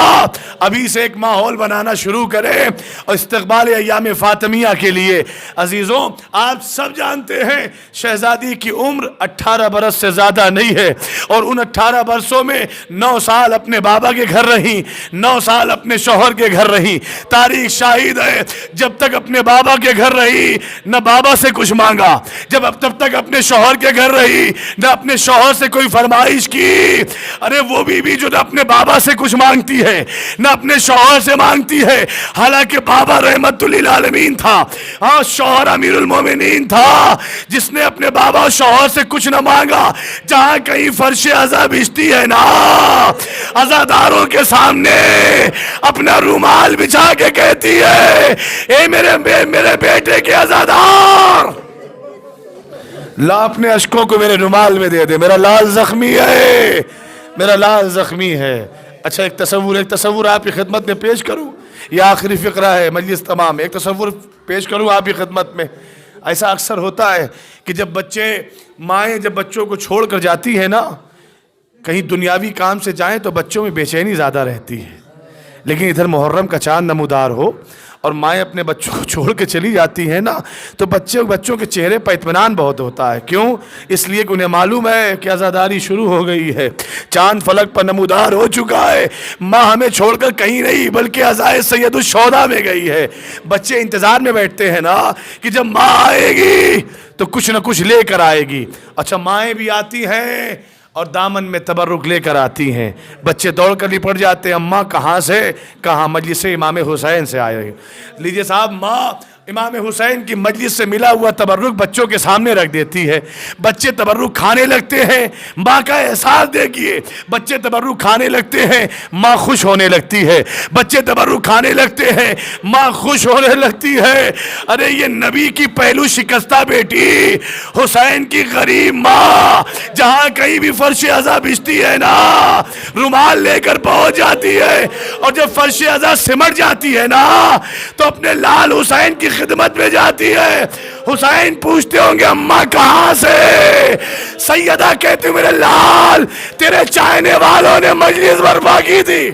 ابھی سے ایک ماحول بنانا شروع کریں اور استقبال ایام فاطمیہ کے لیے۔ عزیزوں آپ سب جانتے ہیں شہزادی کی عمر 18 برس سے زیادہ نہیں ہے، اور ان 18 برسوں میں 9 سال اپنے بابا کے گھر رہی، 9 سال اپنے شوہر کے گھر رہی۔ تاریخ شاہد ہے جب تک اپنے بابا کے گھر رہی نہ بابا سے کچھ مانگا، تب تک اپنے شوہر کے گھر رہی نہ اپنے شوہر سے کوئی فرمائش کی۔ ارے وہ بیوی جو نہ اپنے بابا سے کچھ مانگتی ہے نہ اپنے شوہر سے مانگتی ہے، حالانکہ بابا رحمت للعالمین تھا، ہاں شوہر امیر المومنین تھا، جس نے اپنے بابا اور شوہر سے کچھ نہ مانگا۔ جہاں کہیں فرش عزا بچھتی ہے نا، عزاداروں کے سامنے اپنا رومال بچھا کے کہتی ہے اے میرے بیٹے کے عزادار، لا اپنے اشکوں کو میرے رومال میں دے دے، میرا لال زخمی ہے، میرا لال زخمی ہے۔ اچھا ایک تصور آپ کی خدمت میں پیش کروں، یہ آخری فقرہ ہے مجلس تمام، ایک تصور پیش کروں آپ کی خدمت میں۔ ایسا اکثر ہوتا ہے کہ جب مائیں جب بچوں کو چھوڑ کر جاتی ہے نا، کہیں دنیاوی کام سے جائیں تو بچوں میں بے چینی زیادہ رہتی ہے، لیکن ادھر محرم کا چاند نمودار ہو اور مائیں اپنے بچوں کو چھوڑ کے چلی جاتی ہیں نا، تو بچوں کے چہرے پر اطمینان بہت ہوتا ہے۔ کیوں؟ اس لیے کہ انہیں معلوم ہے کہ عزاداری شروع ہو گئی ہے، چاند فلک پر نمودار ہو چکا ہے، ماں ہمیں چھوڑ کر کہیں نہیں بلکہ عزائے سید الشہداء میں گئی ہے۔ بچے انتظار میں بیٹھتے ہیں نا کہ جب ماں آئے گی تو کچھ نہ کچھ لے کر آئے گی۔ اچھا مائیں بھی آتی ہیں اور دامن میں تبرک لے کر آتی ہیں، بچے دوڑ کر لپٹ جاتے ہیں، اماں کہاں سے؟ کہاں مجلس امام حسین سے آئے۔ لیجئے صاحب، ماں امام حسین کی مجلس سے ملا ہوا تبرک بچوں کے سامنے رکھ دیتی ہے، بچے تبرک کھانے لگتے ہیں، ماں کا احساس دیکھیے، بچے تبرک کھانے لگتے ہیں، ماں خوش ہونے لگتی ہے، بچے تبرک کھانے لگتے ہیں، ماں خوش ہونے لگتی ہے۔ ارے یہ نبی کی پہلو شکستہ بیٹی حسین کی غریب ماں جہاں کہیں بھی فرش عزا بچھتی ہے نا، رومال لے کر پہنچ جاتی ہے، اور جب فرش عزا سمٹ جاتی ہے نا تو اپنے لال حسین کی خدمت میں جاتی ہے۔ حسین پوچھتے ہوں گے اماں کہاں سے؟ سیدہ کہتے میرے لال تیرے چاہنے والوں نے مجلس برپا کی تھی،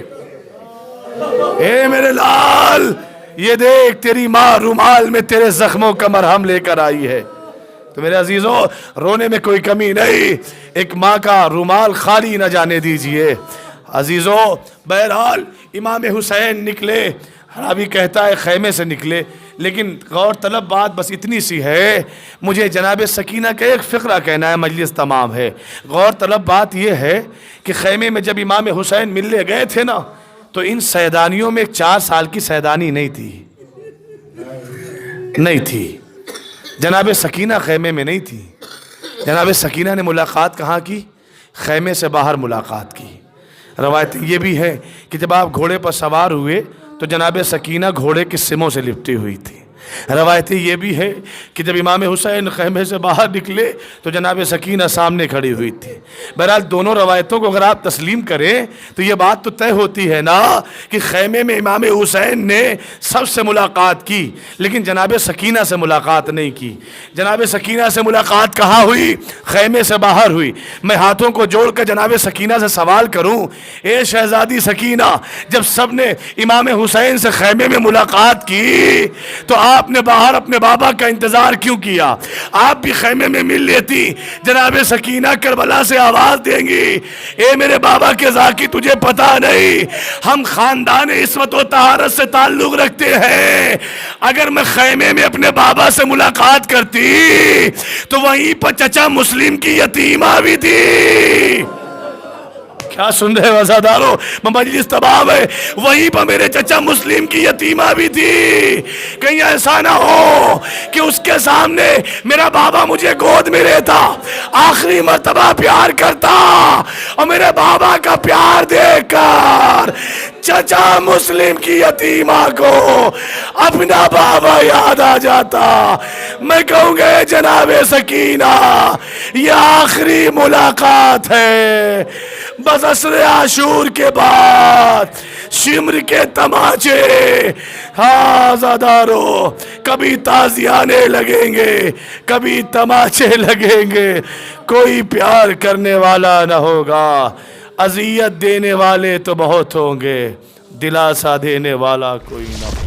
اے میرے لال یہ دیکھ تیری ماں رومال میں تیرے زخموں کا مرہم لے کر آئی ہے۔ تو میرے عزیزوں رونے میں کوئی کمی نہیں، ایک ماں کا رومال خالی نہ جانے دیجئے۔ عزیزوں بہرحال امام حسین نکلے، راوی کہتا ہے خیمے سے نکلے، لیکن غور طلب بات بس اتنی سی ہے، مجھے جناب سکینہ کا ایک فقرہ کہنا ہے، مجلس تمام ہے۔ غور طلب بات یہ ہے کہ خیمے میں جب امام حسین ملنے گئے تھے نا تو ان سیدانیوں میں 4 سال کی سیدانی نہیں تھی، جناب سکینہ خیمے میں نہیں تھی۔ جناب سکینہ نے ملاقات کہاں کی؟ خیمے سے باہر ملاقات کی۔ روایت یہ بھی ہے کہ جب آپ گھوڑے پر سوار ہوئے تو جناب سکینہ گھوڑے کی سموں سے لپٹی ہوئی تھی۔ روایت یہ بھی ہے کہ جب امام حسین خیمے سے باہر نکلے تو جناب سکینہ سامنے کھڑی ہوئی تھی۔ بہرحال دونوں روایتوں کو اگر آپ تسلیم کریں تو یہ بات تو طے ہوتی ہے نا کہ خیمے میں امام حسین نے سب سے ملاقات کی لیکن جناب سکینہ سے ملاقات نہیں کی۔ جناب سکینہ سے ملاقات کہاں ہوئی؟ خیمے سے باہر ہوئی۔ میں ہاتھوں کو جوڑ کر جناب سکینہ سے سوال کروں، اے شہزادی سکینہ، جب سب نے امام حسین سے خیمے میں ملاقات کی تو آپ نے باہر اپنے بابا کا انتظار کیوں کیا؟ آپ بھی خیمے میں مل لیتی، جناب سکینہ کربلا سے آواز دیں گی، اے میرے بابا کے ذاکی تجھے پتا نہیں ہم خاندان عصمت و طہارت سے تعلق رکھتے ہیں، اگر میں خیمے میں اپنے بابا سے ملاقات کرتی تو وہیں پر چچا مسلم کی یتیمہ بھی تھی۔ کیا سن رہے وزاداروں؟ مجلس تمام ہے، وہیں پر میرے چچا مسلم کی یتیمہ بھی تھی۔ کہیں ایسا نہ ہو کہ اس کے سامنے میرا بابا مجھے گود میں لیتا، آخری مرتبہ پیار کرتا اور میرے بابا کا پیار دیکھ کر چچا مسلم کی یتیمہ کو اپنا بابا یاد آ جاتا۔ میں کہوں گے جناب سکینہ یہ آخری ملاقات ہے، بس عصر عاشور کے بعد شمر کے تماچے آزادارو، کبھی تازیانے لگیں گے، کبھی تماچے لگیں گے، کوئی پیار کرنے والا نہ ہوگا، اذیت دینے والے تو بہت ہوں گے، دلاسا دینے والا کوئی نہ ہوگا۔